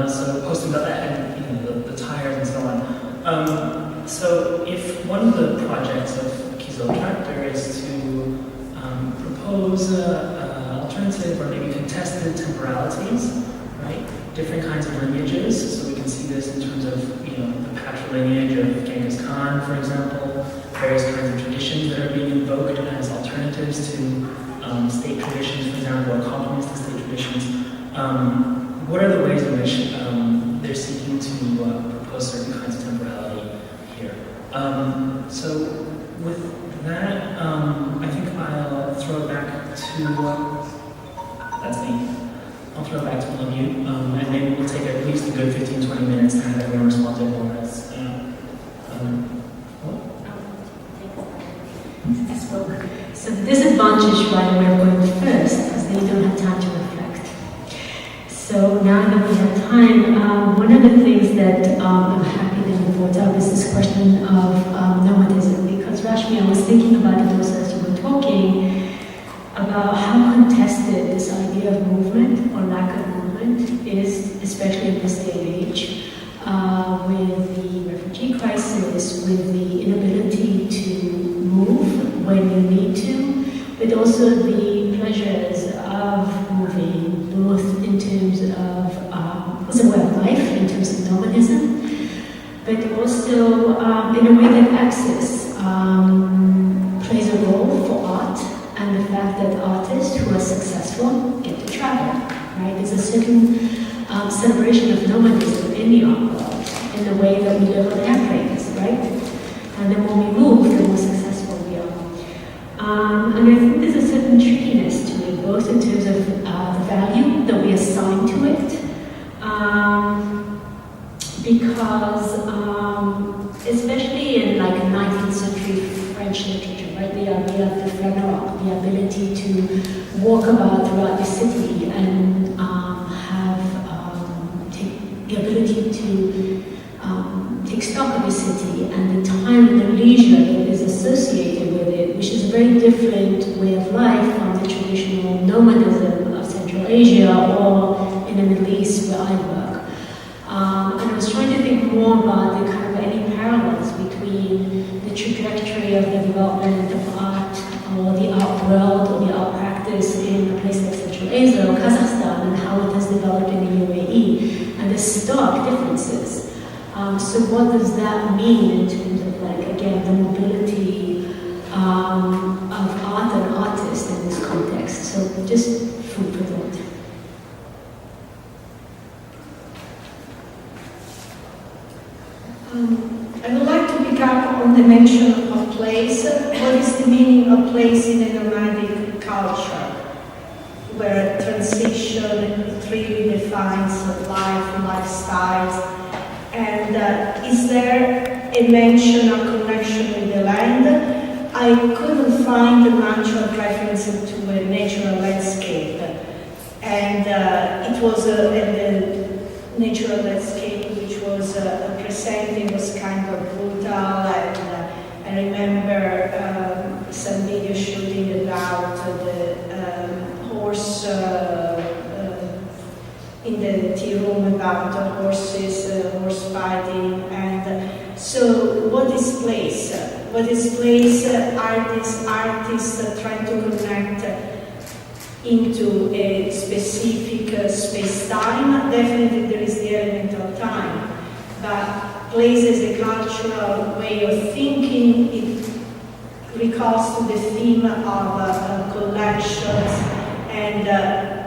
So post-industrial and the tires and so on. So if one of the projects of Kyzyl Tractor is to propose alternative or maybe contested temporalities, right? Different kinds of lineages. So we can see this in terms of the patrilineage of Genghis Khan, for example, various kinds of traditions that are being invoked as alternatives to state traditions, for example, or complements to state traditions. What are the ways in which they're seeking to propose certain kinds of temporality here? So with that, I think I'll throw it back to, that's me. I'll throw it back to all of you, and maybe we'll take at least a good 15-20 minutes and have everyone respond to everyone else. So the disadvantage right away of going first is that you don't have time to reflect. So now that we have time, one of the things that I'm happy that you brought up is this question of nomadism, because Rashmi, I was thinking about it also as you were talking, about how contested this idea of movement or lack of movement is, especially in this day and age, with the refugee crisis, with the inability to move when you need to, but also the pleasures of moving, both in terms of as a way of life, in terms of nomadism, but also in a way that access plays a role for art. And the fact that artists who are successful get to travel, right? There's a certain celebration of nomadism in the art world, in the way that we live on airplanes, right? And the more we move, the more successful we are. And I think there's a certain trickiness to it, both in terms of the value that we assign to it, because especially in like 19th century French literature, right? The idea of the flaneur, the ability to walk about throughout the city and the ability to take stock of the city and the time and the leisure that is associated with it, which is a very different way of life from the traditional nomadism of Central Asia or in the Middle East where I work. And I was trying to think more about the kind of any parallels between the trajectory of the development of art or the art world or the art practice in a place like Central Asia or Kazakhstan and how it has developed in the UAE, and the stark differences. So what does that mean in terms of, like, again, the mobility of art and artists in this context? So just food for thought. I would like to pick up on the mention of place. What is the meaning of place in a nomadic culture, where transition really defines life, lifestyles, and is there a mention or connection with the land? I couldn't find much of reference to a natural landscape, and it was the natural landscape which was presenting was kind of brutal, and I remember some video shooting about the horse in the tea room, about horses, horse fighting, and so what is place? What is place? Are these artists trying to connect into a specific space-time? Definitely there is the element of time, but place as a cultural way of thinking, it recalls to the theme of collections, and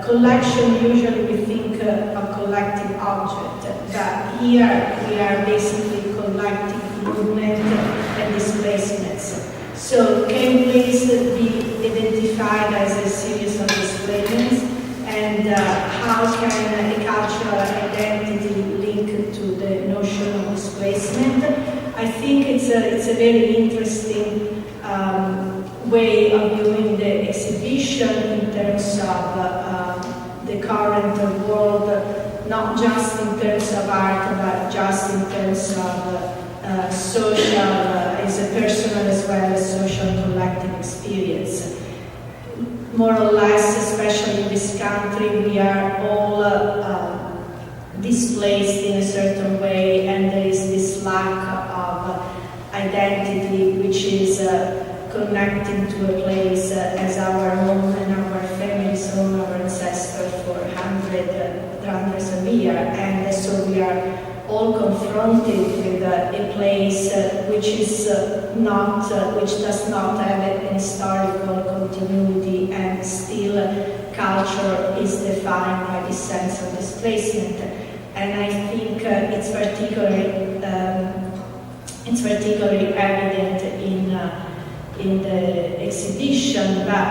collection usually we think of collective object, but here we are basically collective movement and displacements. So can please be identified as a series of displacements, and how can a cultural identity link to the notion of displacement? I think it's a very interesting way of viewing the exhibition in terms of the current world, not just in terms of art, but just in terms of social, as a personal as well as social collective experience. More or less, especially in this country, we are all displaced in a certain way, and there is this lack of identity which is connecting to a place as our home and our family's home, our ancestors for hundreds of years, and so we are all confronted with a place which is which does not have an historical continuity, and still culture is defined by this sense of displacement. And I think it's particularly evident in the exhibition, but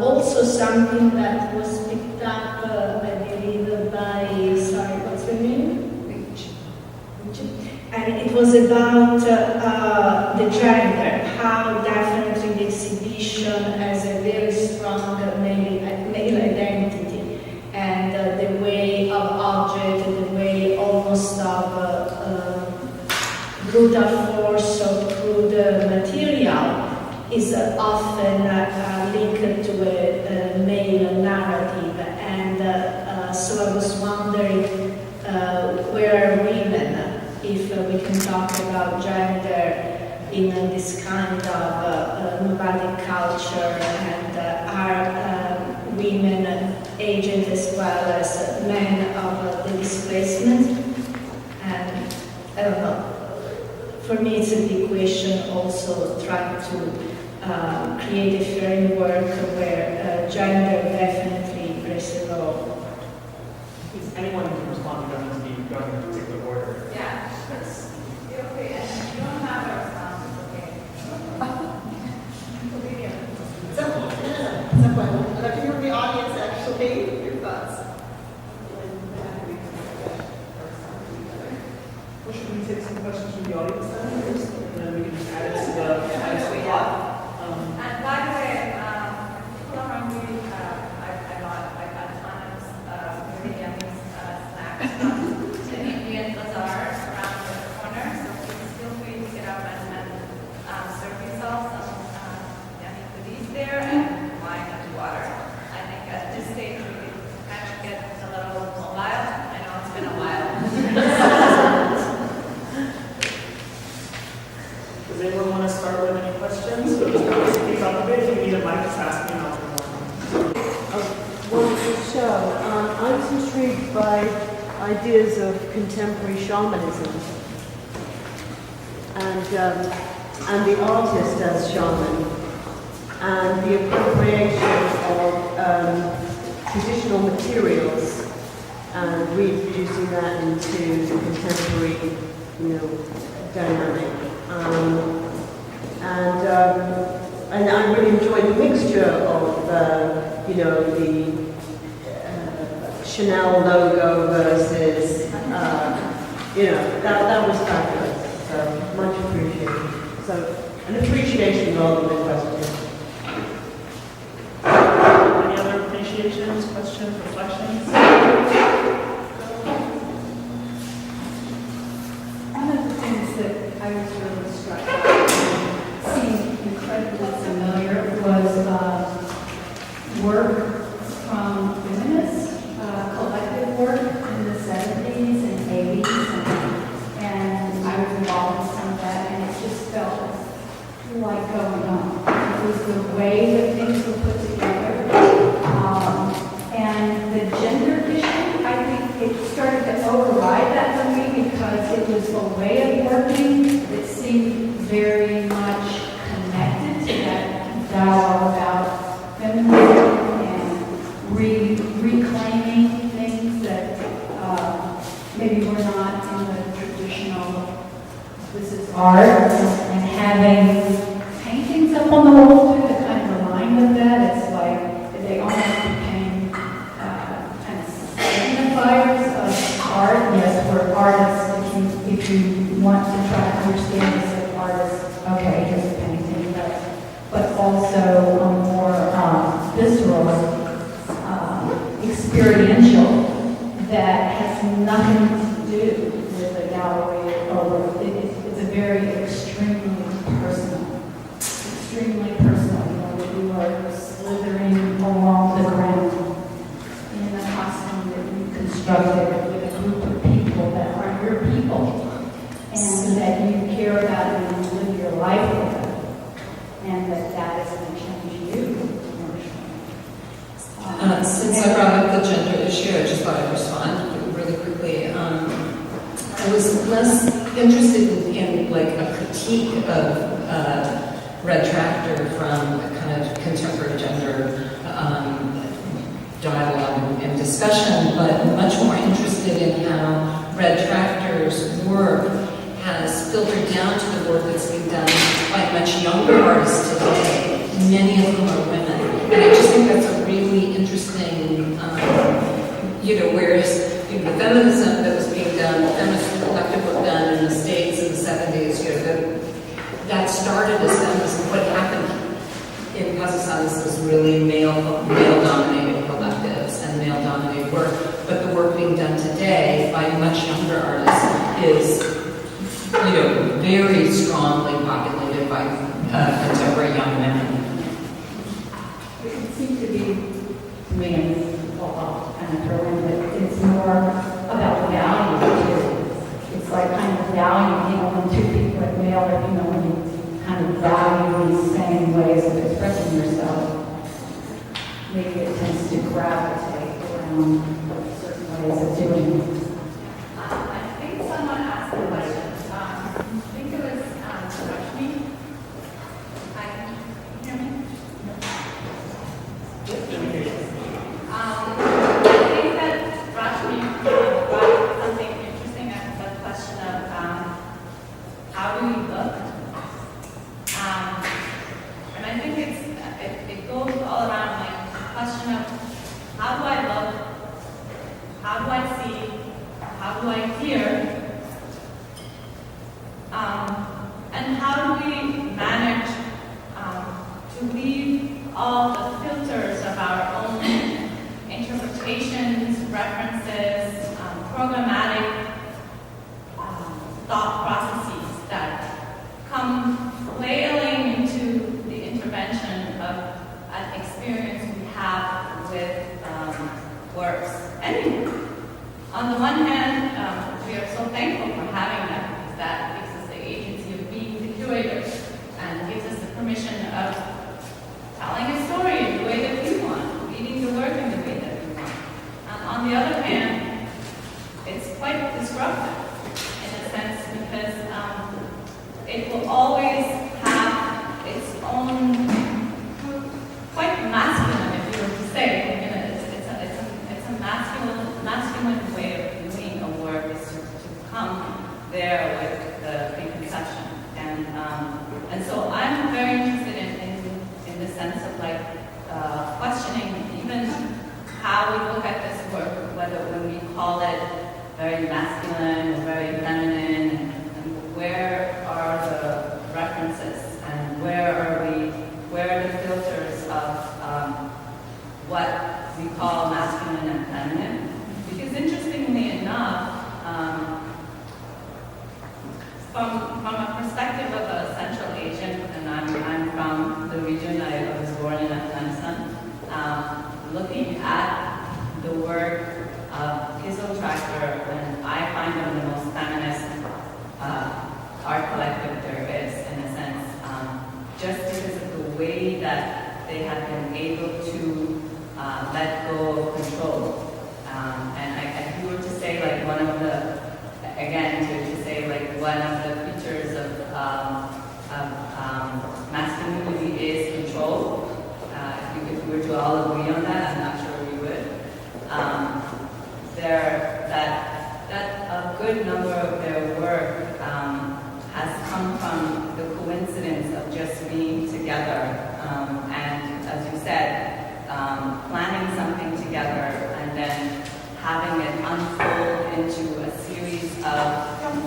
also something that was picked up, I believe, by, sorry, what's her name? And it was about the gender, how definitely the exhibition has a very strong male identity, and the way of object, the way almost of brutal force of crude material is often linked to a male narrative. And so I was wondering where are women, if we can talk about gender in this kind of nomadic culture, and are women agents as well as men of the displacement? And I don't know. For me, it's a big question also trying to create a framework where gender definitely plays a role. Is anyone who can respond to them be going in a particular order? Yeah, that's okay. And you don't have a response, okay. I'd like to hear from the audience actually your thoughts. Well, should we take some questions from the audience then first, and then we can just add it to the plot? And by the way, people are hungry. I got a ton of really yummy snacks from the Indian bazaar around the corner, so please feel free to get up and serve yourself some yummy goodies there and wine and water. I think at this stage we kind of get a little mobile. I know it's been a while. Does anyone want to start with any questions? So just kind of speak up a bit. If you need a mic, just ask me and I'll turn it on. Wonderful show. I was intrigued by ideas of contemporary shamanism and the artist as shaman, and the appropriation of traditional materials and reintroducing that into the contemporary, dynamic. And I really enjoyed the mixture of, the Chanel logo versus, that was fabulous. So much appreciated. So an appreciation rather than a question. Any other appreciations, questions, reflections? One of the things that I was really struck by, seemed incredibly familiar, was work from feminists, collective work in the 70s and 80s, and I was involved in some of that, and it just felt like going on. It was the way that things were put together, and the gender issue, I think it started to override that for me because it was a way of working that seemed very much connected to that dialogue about feminism and reclaiming things that maybe were not in the traditional art and having paintings up on the wall too that kind of remind them that. It's like they almost became kind of signifiers of art. Yes, we're artists. If you want to try to understand this as artists, okay, here's a painting, but also a more visceral, experiential that has nothing to do with a gallery or it's a very extremely personal. You are slithering along the ground in a costume that you constructed with a group of people that are your people and that you care about and you live your life with them, and that is going to change you. Since I brought up the gender issue, I just thought I'd respond really quickly. I was less interested in like a critique of Red Tractor from a kind of contemporary gender dialogue and discussion, but much more interested in how Red Tractor's work has filtered down to the work that's being done by much younger artists today, many of whom are women. And I just think that's a really interesting, whereas the feminism that was being done, the feminist collective work done in the States in the 70s, that started as feminism. What happened in Kazakhstan is this really male-dominated collectives and male-dominated work, but the work being done today by much younger artists is, very strongly populated by contemporary young women. It seems to be, to me, and I'll kind of throw in that it's more about value too. It's like kind of value, when two people are male or female, when you kind of value these same ways of expressing yourself, maybe it tends to gravitate around certain ways of doing it. I think someone asked a question. I think it was Rashmi. Can you hear me? I think that Rashmi brought something interesting as the question of how do we look? And I think it goes all around like the question of how do I look? How do I see? How do I hear? And how do we manage to leave all the filters of our own interpretations, references, programmatic thought processes that come flailing into the intervention of an experience we have with works. And on the one hand, we are so thankful for having that because that gives us the agency of being the curators and gives us the permission of telling a story in the way that we want, reading the work in the way that we want. On the other hand, it's quite disruptive in a sense because it will always have its own, quite masculine, if you were to say. It's a masculine way of doing a work is to come there with the preconception. And so I'm very interested in the sense of like questioning even how we look at this work, whether when we call it very masculine or very feminine, and where are the references and where are the filters of what we call masculine and feminine? Because interestingly enough, from a perspective of a Central Asian, and I'm from the region, I was born in Afghanistan, looking at the work of Kyzyl Tractor, and I find them the most feminist art collective there is, in a sense, just because of the way that they have been able to let go of control. And if you were to say like one of the, again, to say like one of the features of masculinity is control. If we were to all agree on that, I'm not sure we would. That a good number of their work has come the coincidence of just being together, and as you said, planning something together and then having it unfold into a series of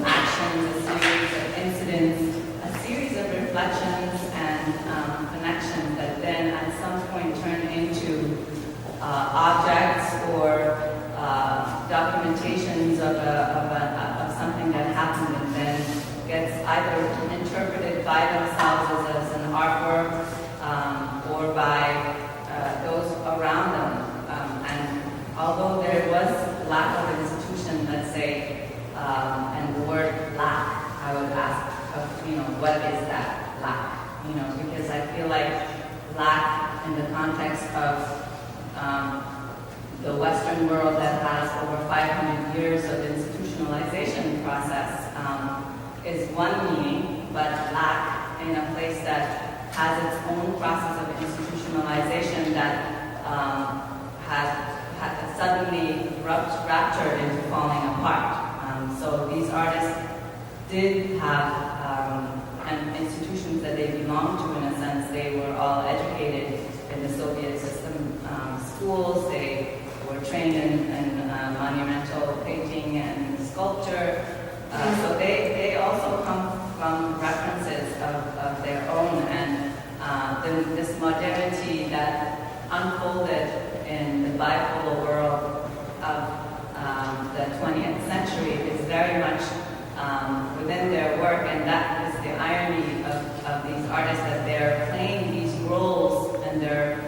actions, a series of incidents, a series of reflections and connections that then at some point turn into objects or documentations of something that happened and then gets either interpreted by themselves as an artwork or by those around them. And although there was lack of institution, let's say, and the word lack, I would ask, what is that lack? Because I feel like lack in the context of the Western world that has over 500 years of institutionalization process is one meaning, but lack in a place that has its own process of institutionalization that has suddenly ruptured into falling apart. So these artists did have and institutions that they belonged to in a sense. They were all educated in the Soviet system schools. They were trained in monumental painting and sculpture. So they also come from references of their own, and this modernity that unfolded in the bipolar world of the 20th century is very much within their work, and that is the irony of these artists, that they're playing these roles and they're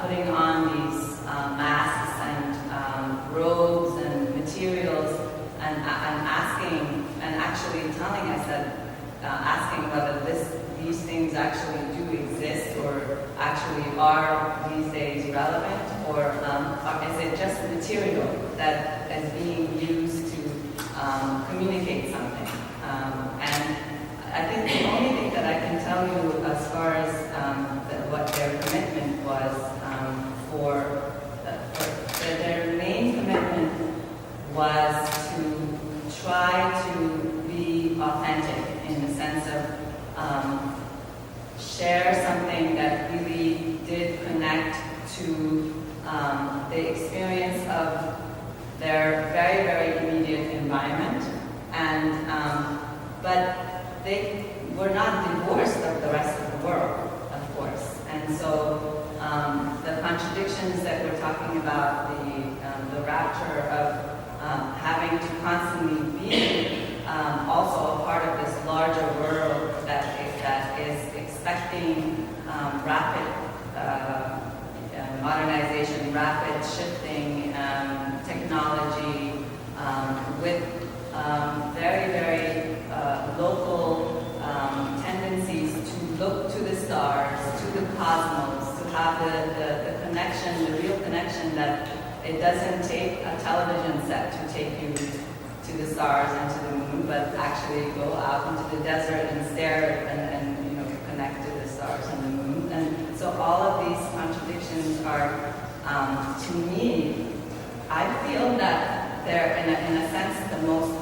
putting on these masks and robes and materials and asking and actually telling us that asking whether these things actually do exist or actually are these days relevant, or is it just material that is being used to communicate something? And I think the only thing that I can tell you as far as what their commitment was their main commitment was to try to be authentic in the sense of share something that really did connect to the experience of their very, very immediate environment, and but they were not divorced of the rest of the world, of course. And so the contradictions that we're talking about, the rapture of having to constantly be also a part of this larger world that is expecting rapid modernization, rapid shifting technology with very, very local tendencies to look to the stars, to the cosmos, to have the connection, the real connection that it doesn't take a television set to take you to the stars and to the moon, but actually go out into the desert and stare and connect to the stars and the moon. And so all of these contradictions are, to me, I feel that they're in a sense the most,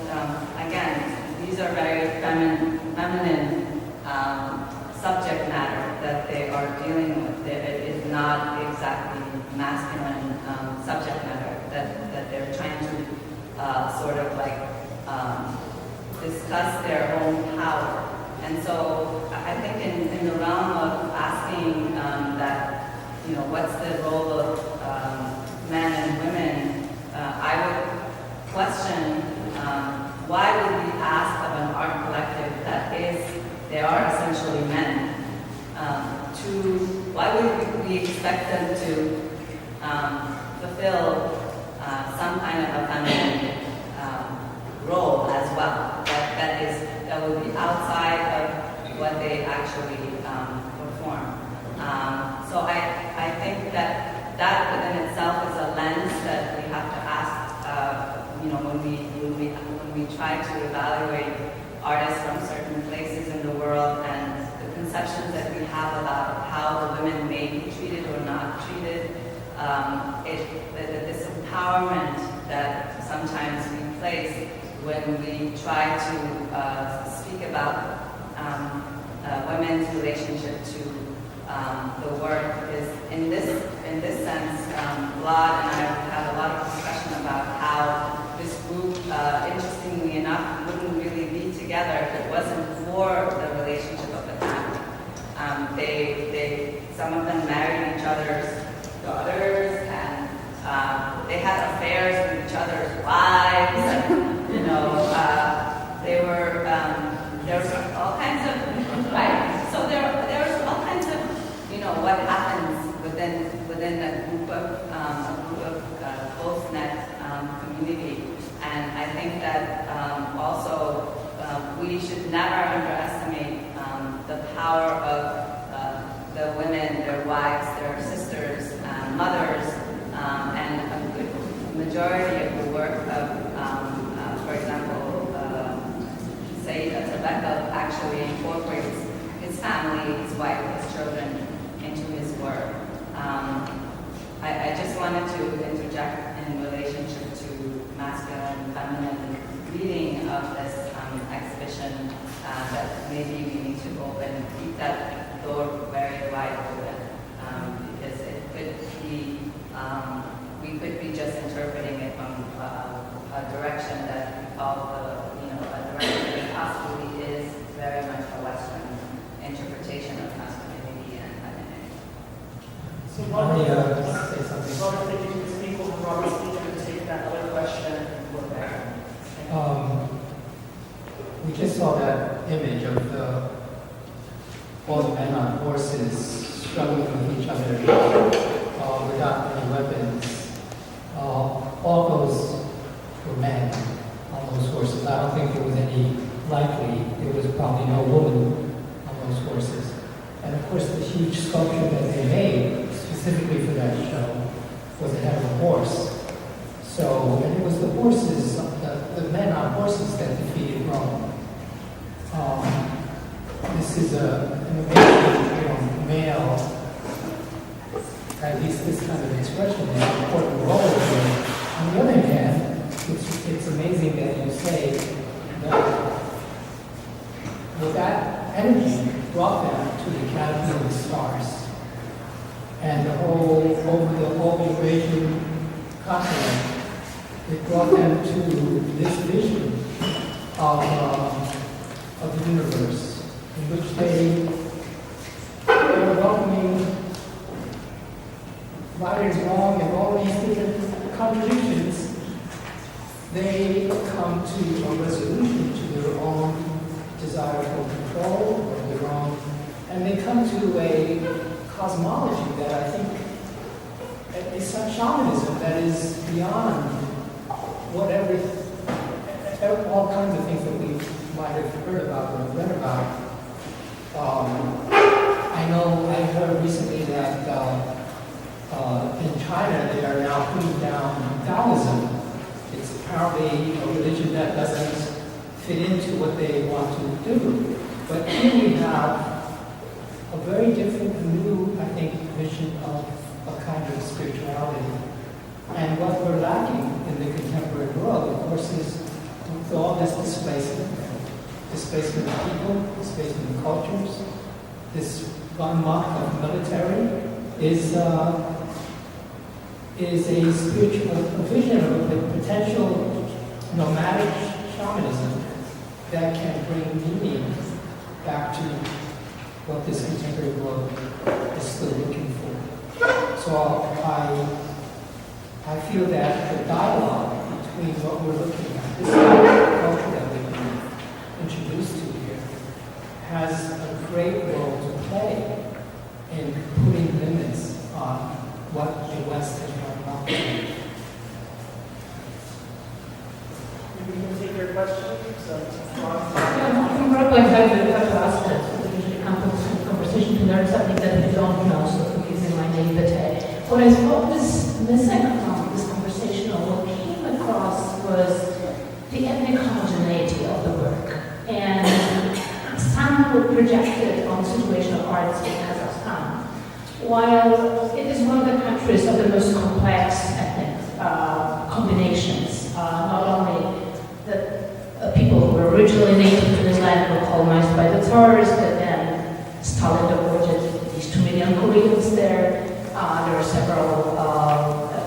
again, these are very feminine subject matter that they are dealing with. It is not exactly masculine subject matter that they're trying to sort of like discuss their own power. And so I think in the realm of asking that, what's the role of men and women, I would question why would we ask of an art collective that they are essentially men, why would we expect them to fulfill some kind of a feminine role as well, that would be outside of what they actually perform. So I think that within itself is a lens that we have to ask, when we try to evaluate artists from certain places in the world, and the conceptions that we have about how the women may be treated or not treated, this empowerment that sometimes we place when we try to speak about relationship to the work is in this sense, Vlad and I had a lot of discussion about how this group, interestingly enough, wouldn't really be together if it wasn't for the relationship of the family. Some of them married each other's daughters, and they had affairs with each other's wives, and, you know, there was all kinds of, right? So there was all kinds of, you know, what happens within a group of close-knit community. And I think that also we should never underestimate the power of the women, their wives, their sisters, mothers, and a good majority of the work of, for example, say that Rebecca actually incorporates his family, his wife, his children into his work. I just wanted to interject in relationship to masculine and feminine reading of this exhibition that maybe we need to keep that door very wide open, because it could be, we could be just interpreting it from a direction that we call a direction that possibly is very much a Western interpretation of masculinity and femininity. So Robert, say something. Robert, if you could speak over Robert's speaker and take that other question and go back. We just saw that image of all the men on horses struggling with each other without any weapons. All those were men on those horses. I don't think there was any likely. There was probably no woman on those horses. And of course, the huge sculpture that they made specifically for that show was a head of a horse. So, and it was the horses, the men on horses that defeated Rome. This is an amazing, male, at least this kind of expression is an important role here. On the other hand, it's amazing that you say that with that energy brought them to the canopy of the stars. And over the whole Eurasian continent, it brought them to this vision of the universe, in which they were welcoming right and wrong and all these different contradictions. They come to a resolution to their own desire for control, or their own, and they come to a cosmology that I think is some shamanism that is beyond whatever, all kinds of things that we might have heard about or read about. I heard recently that in China they are now putting down Taoism. It's apparently a religion that doesn't fit into what they want to do. But here we have a very different, new, I think, vision of a kind of spirituality. And what we're lacking in the contemporary world, of course, is with all this displacement of people, displacement of cultures, this unlock of military is a spiritual vision of a potential nomadic shamanism that can bring meaning back to what this contemporary world is still looking for. So I feel that the dialogue between what we're looking at, this culture that we've been introduced to here, has a great role to play in putting limits on what the West has run up to. Maybe you can take your question. From what I have to ask that conversation to learn something that we don't know, so forgive me my naivete. What I suppose missing from this conversation, or what came across, was the ethnic homogeneity of the work, and somehow projected on the situation of arts in Kazakhstan. While it is one of the countries of the most complex ethnic combinations, not only the people who were originally native to this land were colonized by the Tsars, but then Stalin 2 million Koreans there. There are several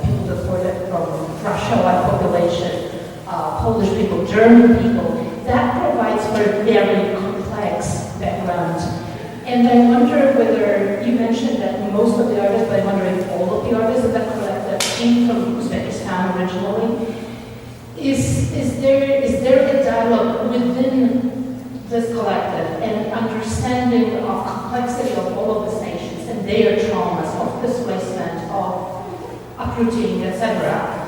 people deported from Russia, white population, Polish people, German people. That provides for a very complex background. And I wonder whether, you mentioned that most of the artists, but I wonder if all of the artists in that collective came from Uzbekistan originally. Is there a dialogue within this collective and understanding of complexity of all of these nations and their traumas of displacement, of uprooting, etc.?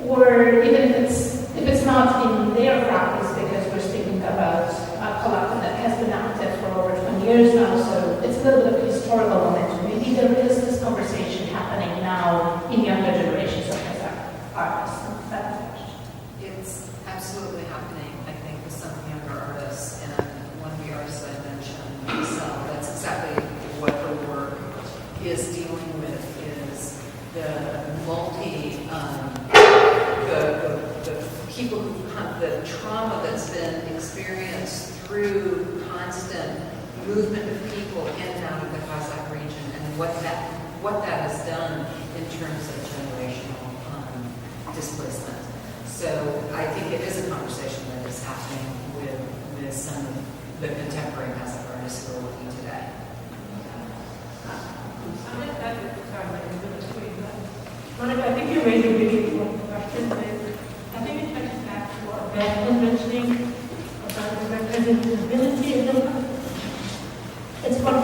Or even if it's not in their practice, because we're speaking about a collective that has been active for over 20 years now, so it's a little bit of historical momentum. Maybe there is this conversation happening now in younger generations of Kazakh artists. It's absolutely happening, I think, with some younger artists, and one of the artists I mentioned, Leeza, that's exactly what her work is dealing with, is the the people who the trauma that's been experienced through constant movement of people in and out of the Kazakh region, and what that has done in terms of generational displacement. So I think it is a conversation that is happening with some of the contemporary Kazakh artists who are working today. Monica, I think you raised a really important question. I think it touches back to what Beth was mentioning about the representability of them. It's one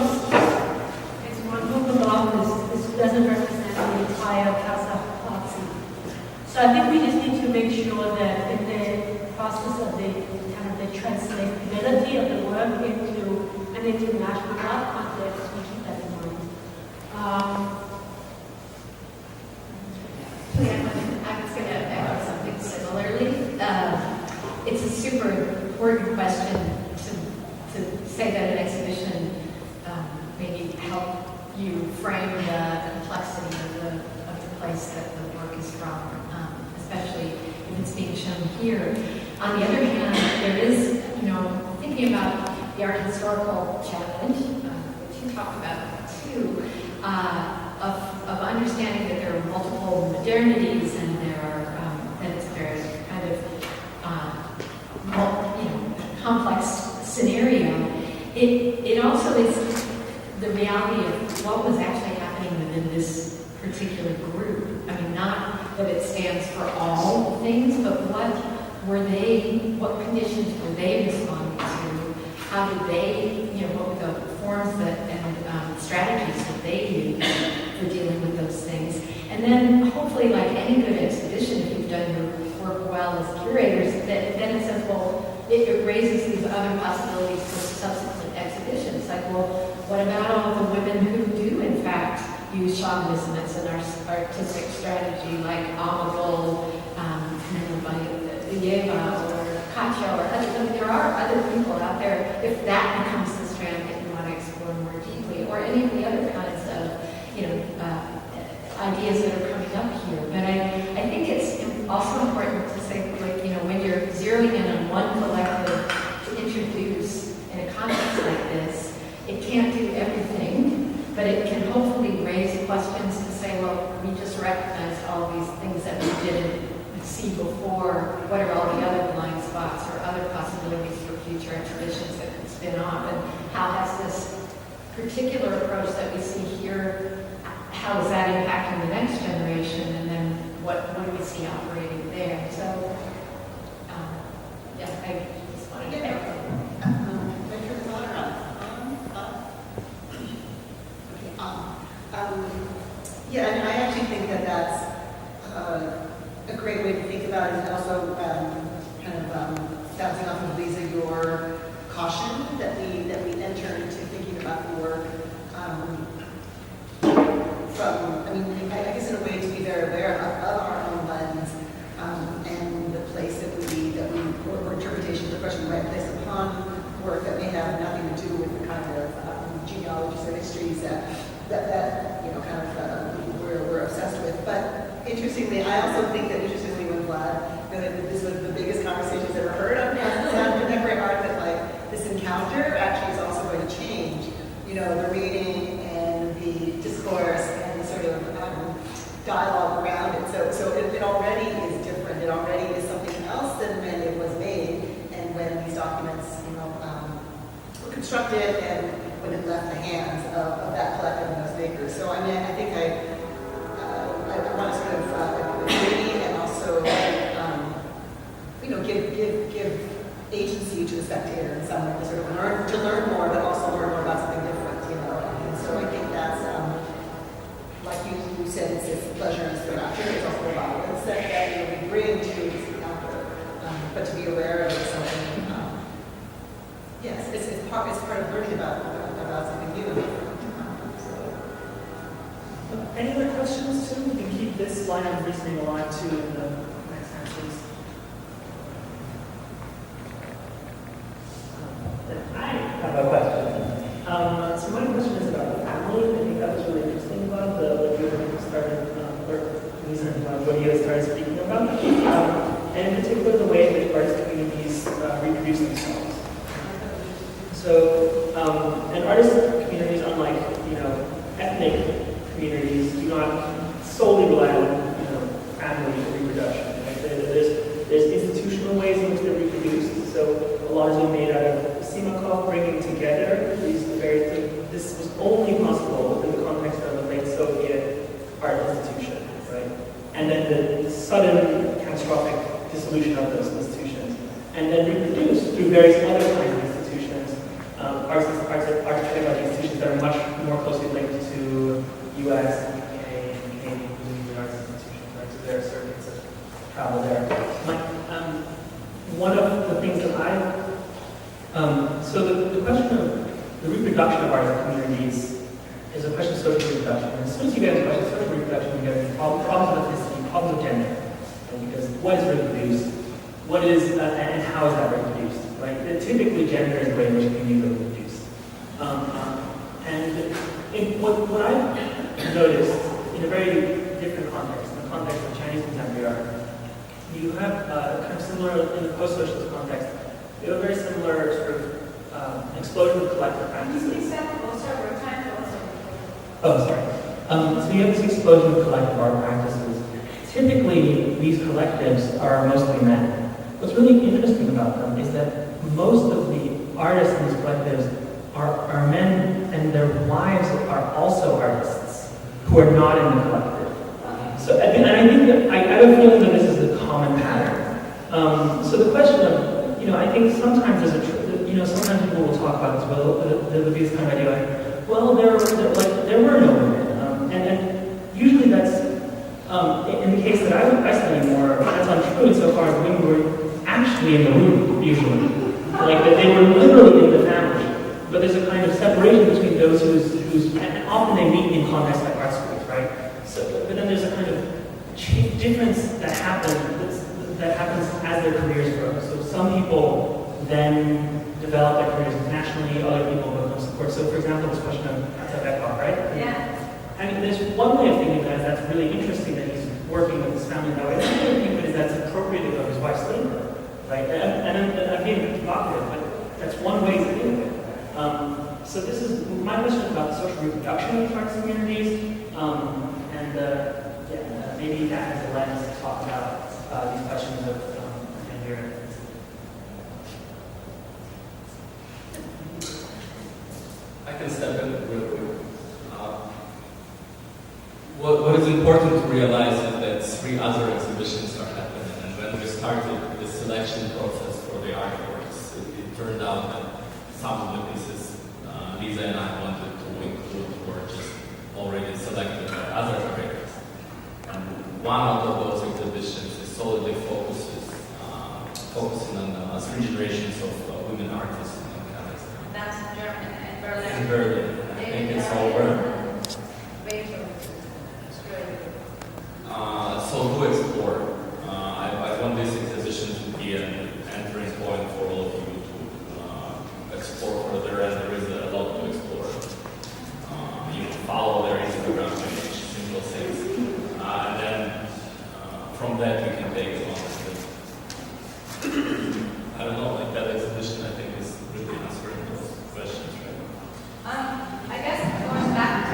group of artists. This doesn't represent the entire Kazakh art scene. So I think we just need to make sure that in the process of the kind of the translatability of the work into an international art context, we keep that in mind. I was going to echo something similarly. It's a super important question to say that an exhibition maybe help you frame the complexity of the place that the work is from, especially if it's being shown here. On the other hand, there is, thinking about the art historical challenge, which you talked about too, of understanding that there are multiple modernities and there are that it's a very kind of complex scenario. It also is the reality of what was actually happening within this particular group. I mean, not that it stands for all things, but what conditions were they responding to? How did they, what were the forms and strategies that they used for dealing with those things? And then hopefully, like any good exhibition, if you've done your work well as curators, then it says, well, it raises these other possibilities for subsequent exhibitions. Like, well, what about all the women who do, in fact, use shamanism as an artistic strategy, like Ahmady, Lydia, or Kacho, or other? There are other people out there. If that becomes the strand that you want to explore more deeply, or any of the other kinds of, ideas that are coming up here. But I think it's also important to say, when you're zeroing in on one collective to introduce in a context like this, it can't do everything, but it can hopefully raise questions to say, well, we just recognized all these things that we didn't see before. What are all the other blind spots or other possibilities for future exhibitions that could spin off? And how has this particular approach that we see here, how is that impacting the next generation? And then what do we see operating there? So, I just wanted to echo. And I actually think that that's a great way to think about it, and also bouncing off of Leeza, your caution that we enter into thinking about the work I guess in a way to be very aware of our own lens and the place that we or interpretation of the question right place upon work that may have nothing to do with the kind of genealogies or histories that we're obsessed with. But interestingly, I also think that when Vlad noted that this was the biggest conversation he's ever heard of contemporary art, that this encounter actually is also going to change, the reading and dialogue around it. So it already is different. It already is something else than when it was made and when these documents, were constructed and when it left the hands of that collective and those makers. So I mean, I think I want to sort of agree and also, give agency to the spectator in some way to sort of learn more, but also learn more about something different, And so I think that's, like you said, it's pleasure and structure. It's also a violence that we bring to this encounter, but to be aware of it is something. Yes, it's part of learning about something new. Any other questions too? We can keep this line of reasoning alive too in the next answers. I have a question. So my question is about the family. I think that was really interesting about what you started, what you started speaking about, and in particular the way in which artist communities reproduce themselves. So, and artist communities, unlike ethnic communities, do not solely rely on family reproduction. Right? There's institutional ways in which they're reproduced. So a lot has been made out of Simakov bringing together these various things. This was only possible within the context of a late Soviet art institution, right? And then the sudden catastrophic dissolution of those institutions, and then reproduced through various other kinds of institutions, art institutions that are much more closely linked to U.S., UK, and Canadian arts institutions, right? So there are circuits of travel there. One of the things that so the question of the reproduction of art communities is a question of social reproduction. And as soon as you get into the question of social reproduction, you get into problems of ethnicity, problems of gender. Right? Because what is reproduced? What is, and how is that reproduced? Right? Typically, gender is the way in which communities are reproduced. What I've noticed in a very different context, in the context of Chinese contemporary art, you have kind of similar, in the post-socialist context, you have a very similar sort of explosion of collective practices. Oh, sorry. So you have this explosion of collective art practices. Typically, these collectives are mostly men. What's really interesting about them is that most of the artists in these collectives are men, and their wives are also artists who are not in the collective. So, and I think that I have a feeling that this is the common pattern. So the question of, I think sometimes there's sometimes people will talk about this, but there'll be this kind of idea like, well, there were no women. And usually that's, in the case that I study more, that's untrue insofar as women were actually in the room, usually. Like, that they were literally in the family. But there's a kind of separation between those who's and often they meet in contexts like art schools, right? So, but then there's a kind of difference that happens as their careers grow. So some people then develop their careers internationally, other people become support. So for example, this question of ARTBAT, right? Yeah. I mean, there's one way of thinking of that, that's really interesting that he's working with his family that way. The other way of thinking of it is that's appropriative of his wife's labor, right? And I'm being provocative, but that's one way to think of it. So this is my question about the social reproduction of arts communities, maybe that has a lens to talk about these questions of gender. I can step in real quick. What is important to realize is that 3 other exhibitions are happening, and when we started the selection process for the artworks, it turned out that some of the pieces Leeza and I wanted to include were just already selected by other curators. And one out of those exhibitions is solidly focusing on 3 generations of women artists in Kazakhstan. That's in Germany and Berlin. In Berlin. I think it's over. So to explore. I want this exhibition to be an entering point for all of you to explore further, and there is a lot to explore. You can follow their Instagram page, simple things, and then from that you can take it on. I don't know, like that exhibition I think is really answering those questions, right? I guess going back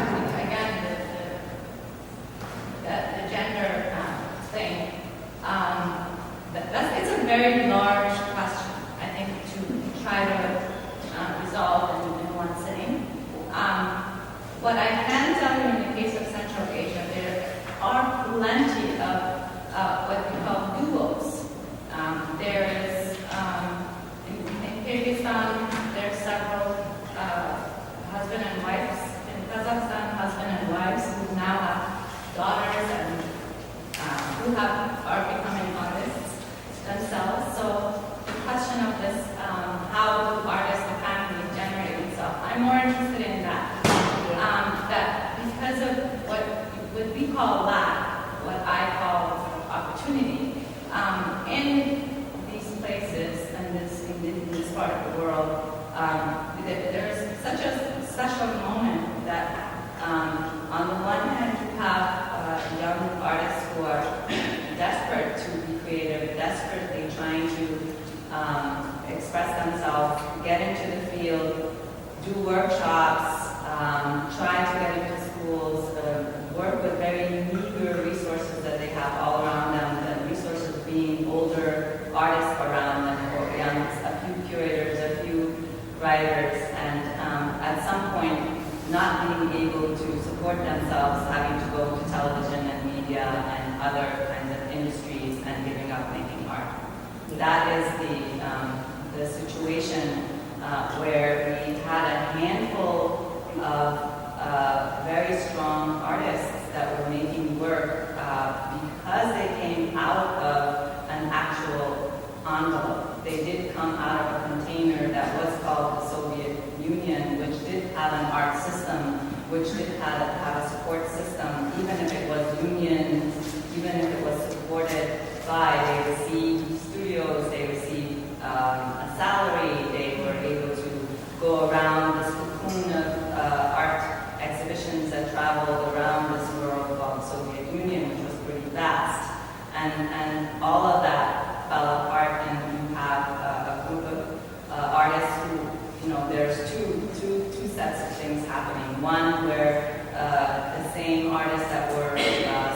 put in that. That because of what we call lack, what I call opportunity, in these places and in this part of the world, there's such a special moment that on the one hand you have young artists who are desperate to be creative, desperately trying to express themselves, get into the field, do workshops, try to get into schools, work with very meager resources that they have all around them, the resources being older artists around them, or young, a few curators, a few writers, and at some point not being able to support themselves, having to go to television and media and other kinds of industries and giving up making art. That is the situation where we had a handful of very strong artists that were making work because they came out of an actual envelope. They did come out of a container that was called the Soviet Union, which did have an art system, which did have a support system, even if it was union, even if it was supported by, they received studios, they received a salary, they were able to go around this cocoon of art exhibitions that traveled around this world called the Soviet Union, which was pretty vast. And all of that fell apart, and you have a group of artists who, there's two sets of things happening. One where the same artists that were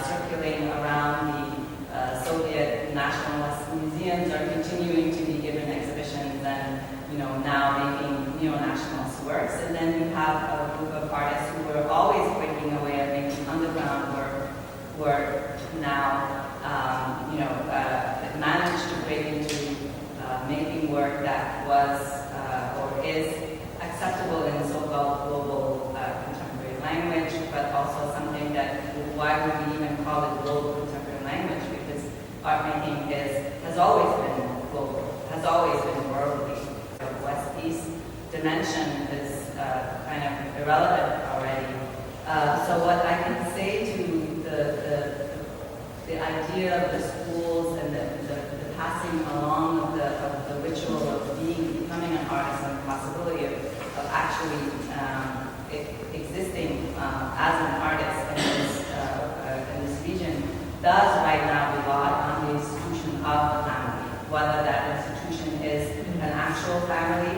circulating around the Soviet nationalist museums are continuing to be given exhibitions and, now making neo-nationalist works. And then you have a group of artists who were always breaking away and making underground work now, managed to break into making work that was or is acceptable in so-called global contemporary language, but also something that, why would we even call it global contemporary language? Because art making has always been global, has always been worldly. The West-East dimension is kind of irrelevant already. So what I can say to the idea of the schools and the passing along of the ritual of becoming an artist and the possibility of actually existing as an artist in this region does right now rely on the institution of the family, whether that institution is an actual family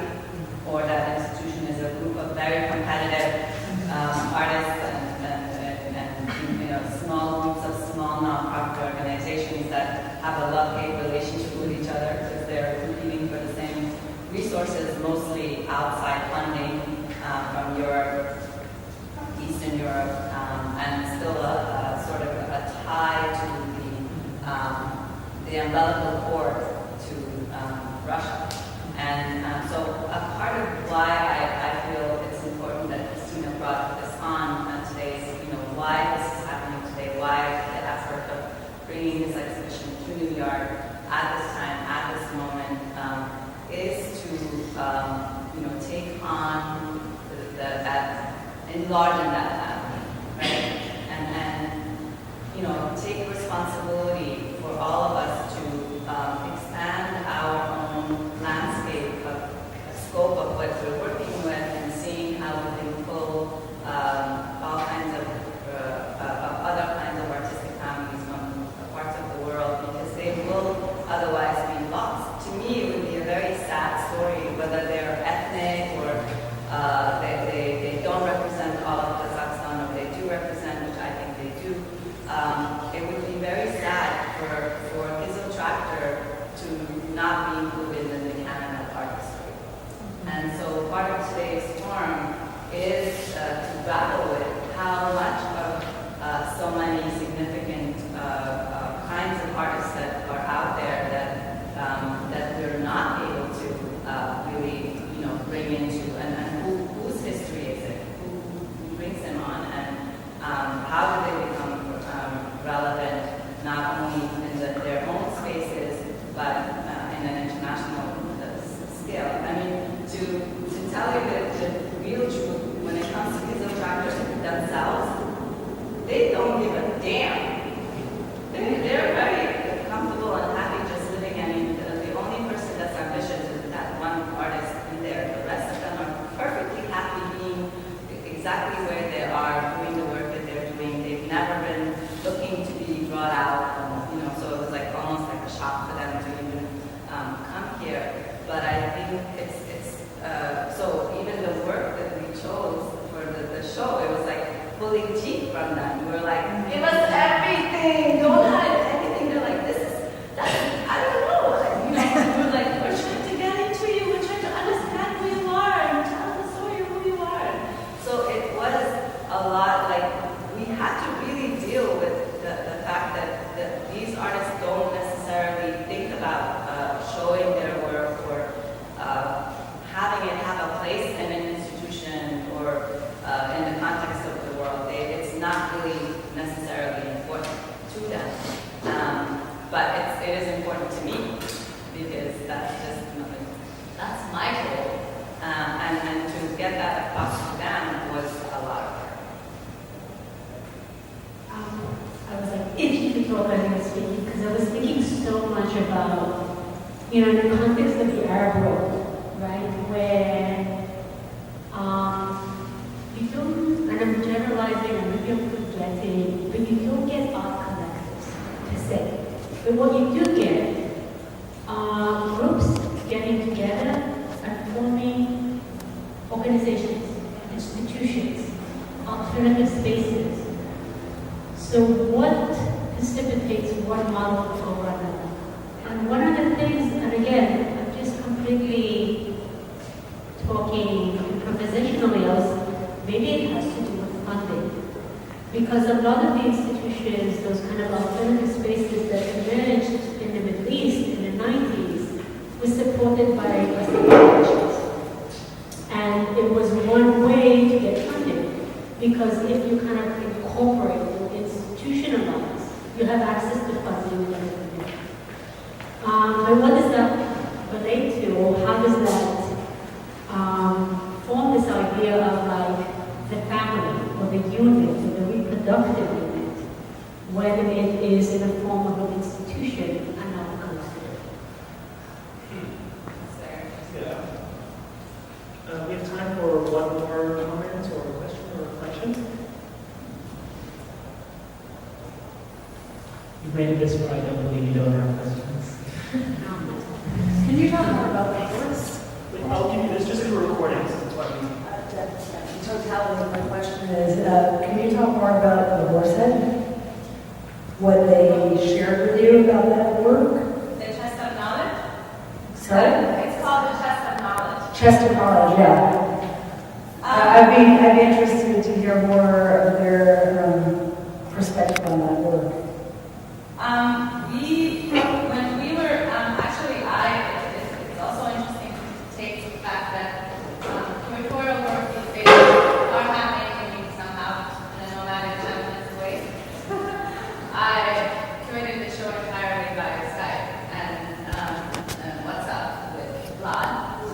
or that institution is a group of very competitive artists and small groups of small nonprofit organizations that have a love-hate relationship with each other because they're competing for the same resources, mostly outside funding from Europe, Eastern Europe, and still a sort of a tie to the umbilical cord to Russia. And so a part of why I feel it's important that Christina brought this on today is, why this is happening today, why the effort of bringing this exhibition to New York at this time, at this moment, is to take on enlarging that family, right? And take responsibility for all of us to expand our own landscape of scope of what we're working with and seeing how we can pull all kinds of other kinds of artistic families from parts of the world, because they will otherwise be lost. To me, it would be a very sad story, whether they're ethnic or they don't represent all of Kazakhstan, or they do represent, which I think they do. It would be very sad for Kyzyl Tractor to not be included in the canon of art history. And so part of today's forum is to grapple with how much of so many significant kinds of artists that are out there that we're not able to really bring into, and whose history is it? Who brings them on, and how do they become relevant not only in their own spaces but in an international scale? I mean, to tell you the real truth when it exactly where they are doing the work that they're doing. They've never been looking to be brought out, so it was like almost like a shock for them to even come here. But I think it's so even the work that we chose for the show, it was like pulling teeth from them. We were like, give us everything, don't hide anything. They're like, I don't know. We were like, we're trying to get into you, we're trying to understand who you are and tell the story of who you are. So it was a lot, like we had to really deal with the fact that these artists don't necessarily think about showing their work or having it have a place in an institution or in the context of the world. It's not really necessarily important to them. But it is important to me because that's my goal. And to get that across to them was a lot of work. I was like, if you could talk as you were speaking, because I was thinking so much about, in the context of the Arab world, right, where you don't, and I'm generalizing, and maybe I'm forgetting, but you don't get art collectives per se. But what you do get are groups getting together and forming organizations, institutions, alternative spaces. So what precipitates one model over another? And one of the things, and again, I'm just completely talking improvisationally, maybe it has to do with funding. Because a lot of the institutions, those kind of alternative spaces that emerged in the Middle East in the 90s, were supported by organizations. And it was one way to get funding, because if you kind of incorporate or institutionalize, you have access to funding and everything. But what does that relate to, or how does that form this idea of like the family, or the unit, or the reproductive unit, when it is in the form of an institution and not a collective? We have time for one more comment or question or reflection. You've made it this far, I don't believe you don't have questions. Can you talk more about the horse? I'll give you this just for recordings. That's why we. The totality of my question is, can you talk more about the horse head? What they shared with you about that work? The chest of knowledge? Sorry? It's called the chest of knowledge. Chest of knowledge, yeah. I'd be interested to hear more of their perspective on that work. When we were, it's also interesting to take the fact that curatorial work these days are happening somehow in a nomadic feminist way. I curated the show entirely by Skype and WhatsApp with Vlad, who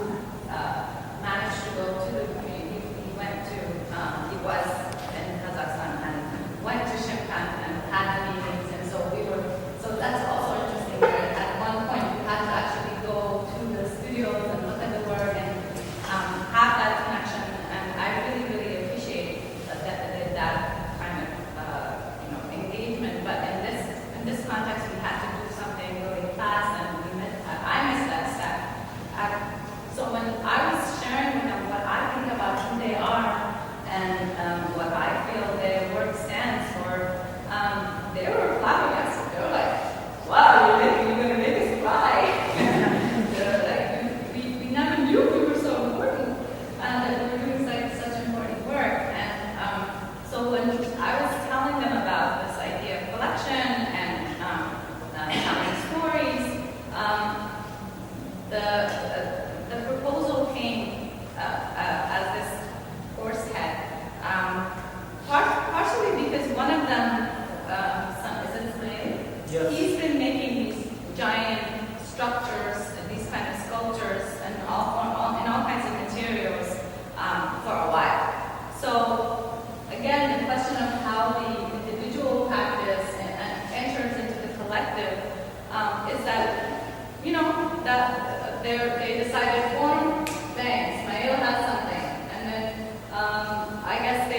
managed to go to the community. He went to, he was in Kazakhstan and went to Shimkan and had the meetings, and so that's also interesting. At one point, we had to actually go to the studios and look at the work and have that connection. And I really, really appreciate that kind of engagement. But in this context, we had to do something really fast, and I missed that step. So when I was sharing with them what I think about who they are and what I feel their work stands for, they were flabbergasted. They were like, wow, you're going to make us cry. They're like, we never knew we were so important, that we were doing such important work. And so when I was telling them about this idea of collection and telling stories, the proposal came as this horse head, partially because one of them, yes. He's been making these giant structures, these kind of sculptures, and in all kinds of materials for a while. So again, the question of how the individual practice enters into the collective is that, that they decided form, thanks, Mael has something, and then I guess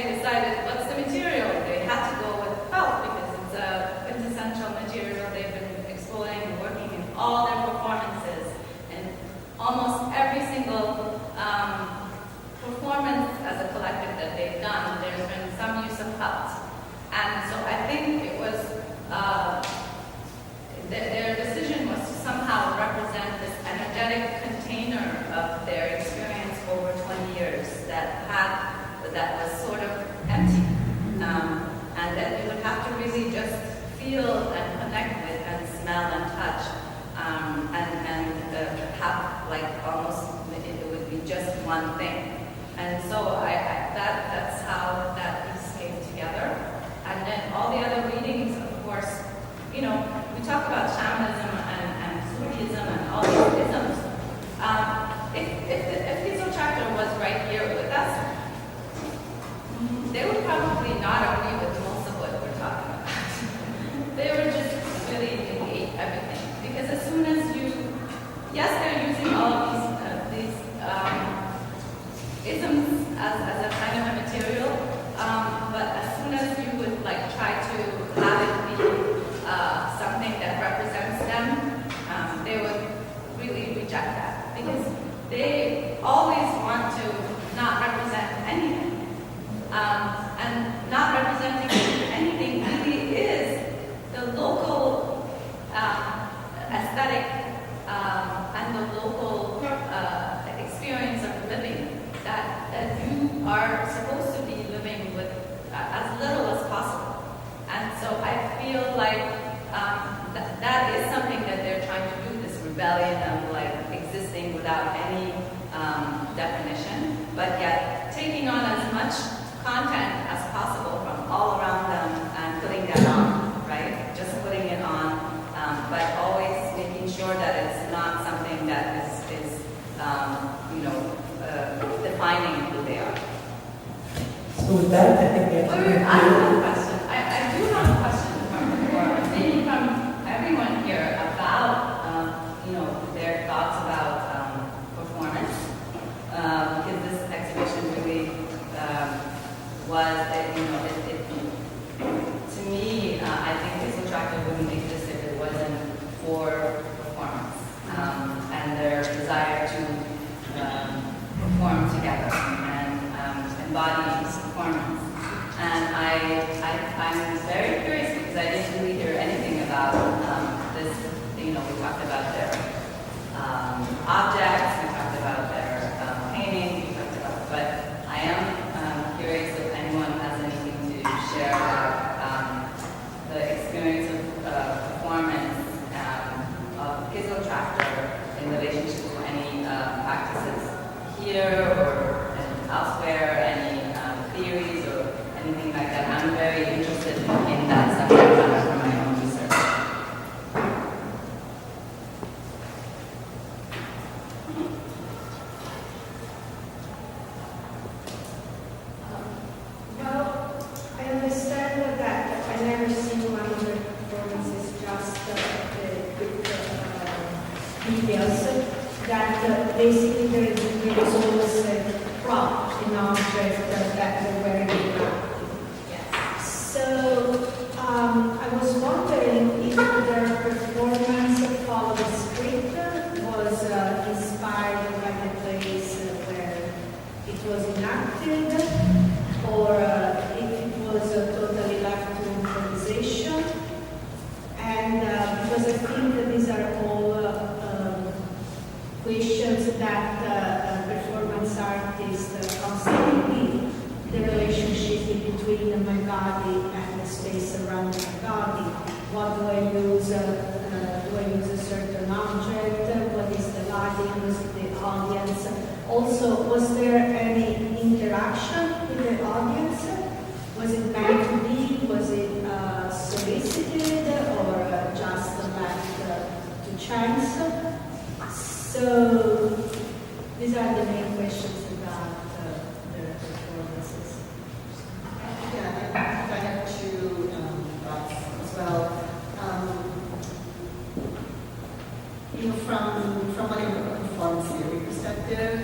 that was sort of empty. And that you would have to really just feel and connect with and smell and touch and have like almost it would be just one thing. And so that's how that piece came together. And then all the other readings, of course, you know, we talk about shamanism and Buddhism and all these isms. If Kyzyl Tractor was right here with us, they would probably not agree with most of what we're talking about. They would just really negate everything. Because as soon as yes, they're using all of these isms as a kind of a material, but as soon as you would like try to have it be something that represents them, they would really reject that. Because they always want to not represent anything. And not representing anything really is the local aesthetic and the local experience of living that you are supposed to be living with as little as possible. And so I feel like that is something that they're trying to do, this rebellion of like existing without any definition, but yet taking on as much content as possible from all around them and putting that on, right? Just putting it on, but always making sure that it's not something that is defining who they are. So with that, I think we have to I have a question. I do have a question maybe from everyone here about, their thoughts about performance, because this exhibition really was, to me, I think Kyzyl Tractor wouldn't exist if it wasn't for performance and their desire to perform together and embody performance. And I'm very curious because I didn't really hear anything about this. We talked about their objects, we talked about their paintings, we talked about, but I am curious if anyone has anything to share about the experience of performance of Kyzyl Tractor in relationship to any practices here or elsewhere, any theories or anything like that. I'm very interested in that subject matter for my own research. Well, I understand that I never seen one of the performances, just details, that basically there is always a prop, an object that they're wearing around. So I was wondering if their performance followed the script was inspired by the place where it was enacted, or if it was totally left to improvisation. And because I think that these are all questions that performance artists constantly, the relationship between my body and the space around my body. What do I use? Do I use a certain object? What is the lighting? Was it the audience? Also, was there any interaction with the audience? Was it meant to be? Was it solicited or just left to chance? So these are the main questions about the performances. Yeah, I have two thoughts as well. From like a performance theory perspective,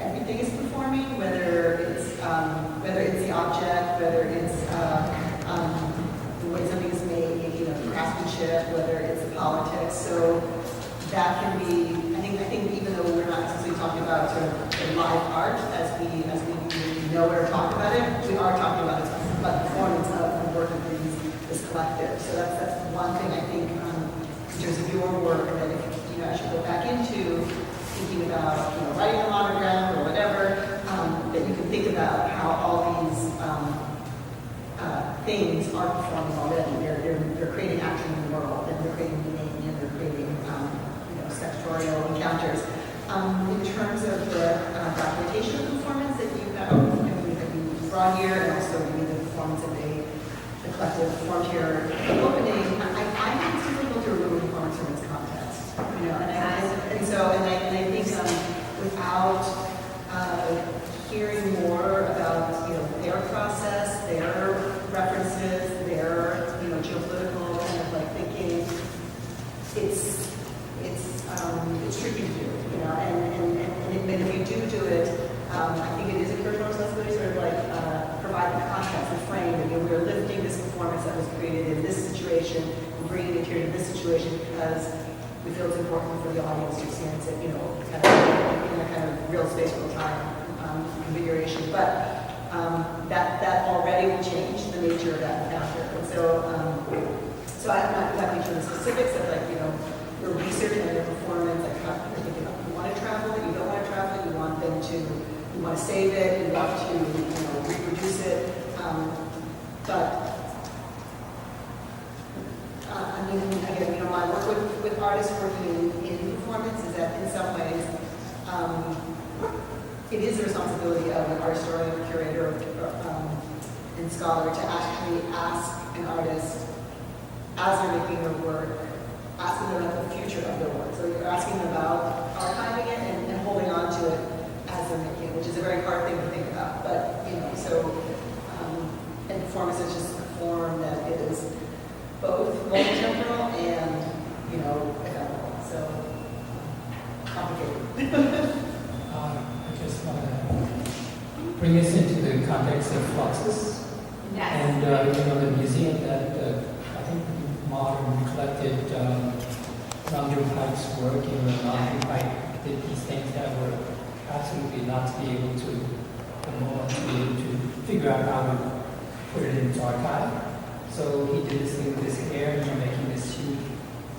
everything is performing, whether it's the object, whether it's the way something is made, craftsmanship, whether it's the politics. So that can be, I think even though we're not necessarily talking about sort of live art as we know we're talking about it, we are talking about the performance of the work of this collective. So that's one thing I think in terms of your work that if as you go back into thinking about writing a monogram or whatever, that you can think about how all these things are performing already. They're creating action in the world, and they're creating meaning, and they're creating sectorial encounters. In terms of the documentation of the performance that you brought here, and also maybe the performance of the collective formed here at the opening, I think it's difficult to remove performance from its context. And I think without hearing more about their process, their references, their geopolitical kind of like thinking, it's tricky to do, and if you do it, I think it is a curatorial responsibility to sort of like provide the context, the frame, that we're lifting this performance that was created in this situation and bringing it here to this situation because we feel it's important for the audience to experience it, kind of in a kind of real space, real time configuration. But that already will change the nature of that encounter. And so I'm not exactly sure the specifics of your research and your performance, like how you're thinking about you want to travel it, you don't want to travel it, you want to save it, you want to reproduce it. Again, my work with artists working in performance is that in some ways it is the responsibility of an art historian, curator, and scholar to actually ask an artist as they're making their work, asking them about the future of their work. So you're asking them about archiving it and holding on to it as they're making it, which is a very hard thing to think about. But and performance is just a form that is both multi-temporal and ephemeral. So complicated. I just want to bring us into the context of fluxus. Yes. And the museum that I think modern collected Namjoon Paik's work. Namjoon Paik did these things that were absolutely not to be able to, to be able to figure out how to put it in its archive. So he did this thing with his hair, making this huge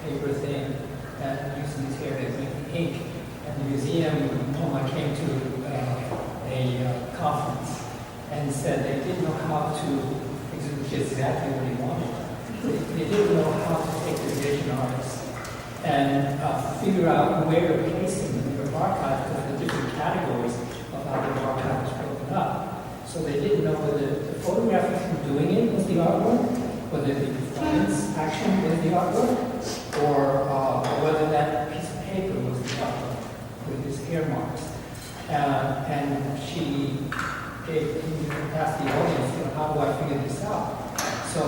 paper thing and using his hair to make the ink. And the museum, Coleman came to a conference and said they didn't know how to, which is exactly what he wanted. They didn't know how to take the vision artists and figure out where to place them in their archive because of the different categories of how their archive was broken up. So they didn't know whether the photographers who were doing it was the artwork, whether the performance action was the artwork, or whether that piece of paper was the artwork with his hair marks. And she asked the audience, how do I figure this out? So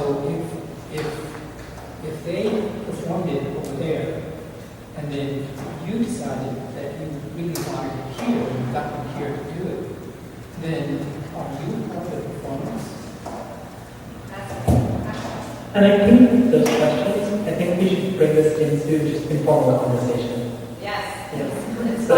if they performed it over there, and then you decided that you really wanted it here, and you got them here to do it, then are you part of the performance? And I think those questions, I think we should bring this into just informal conversation. Yes. So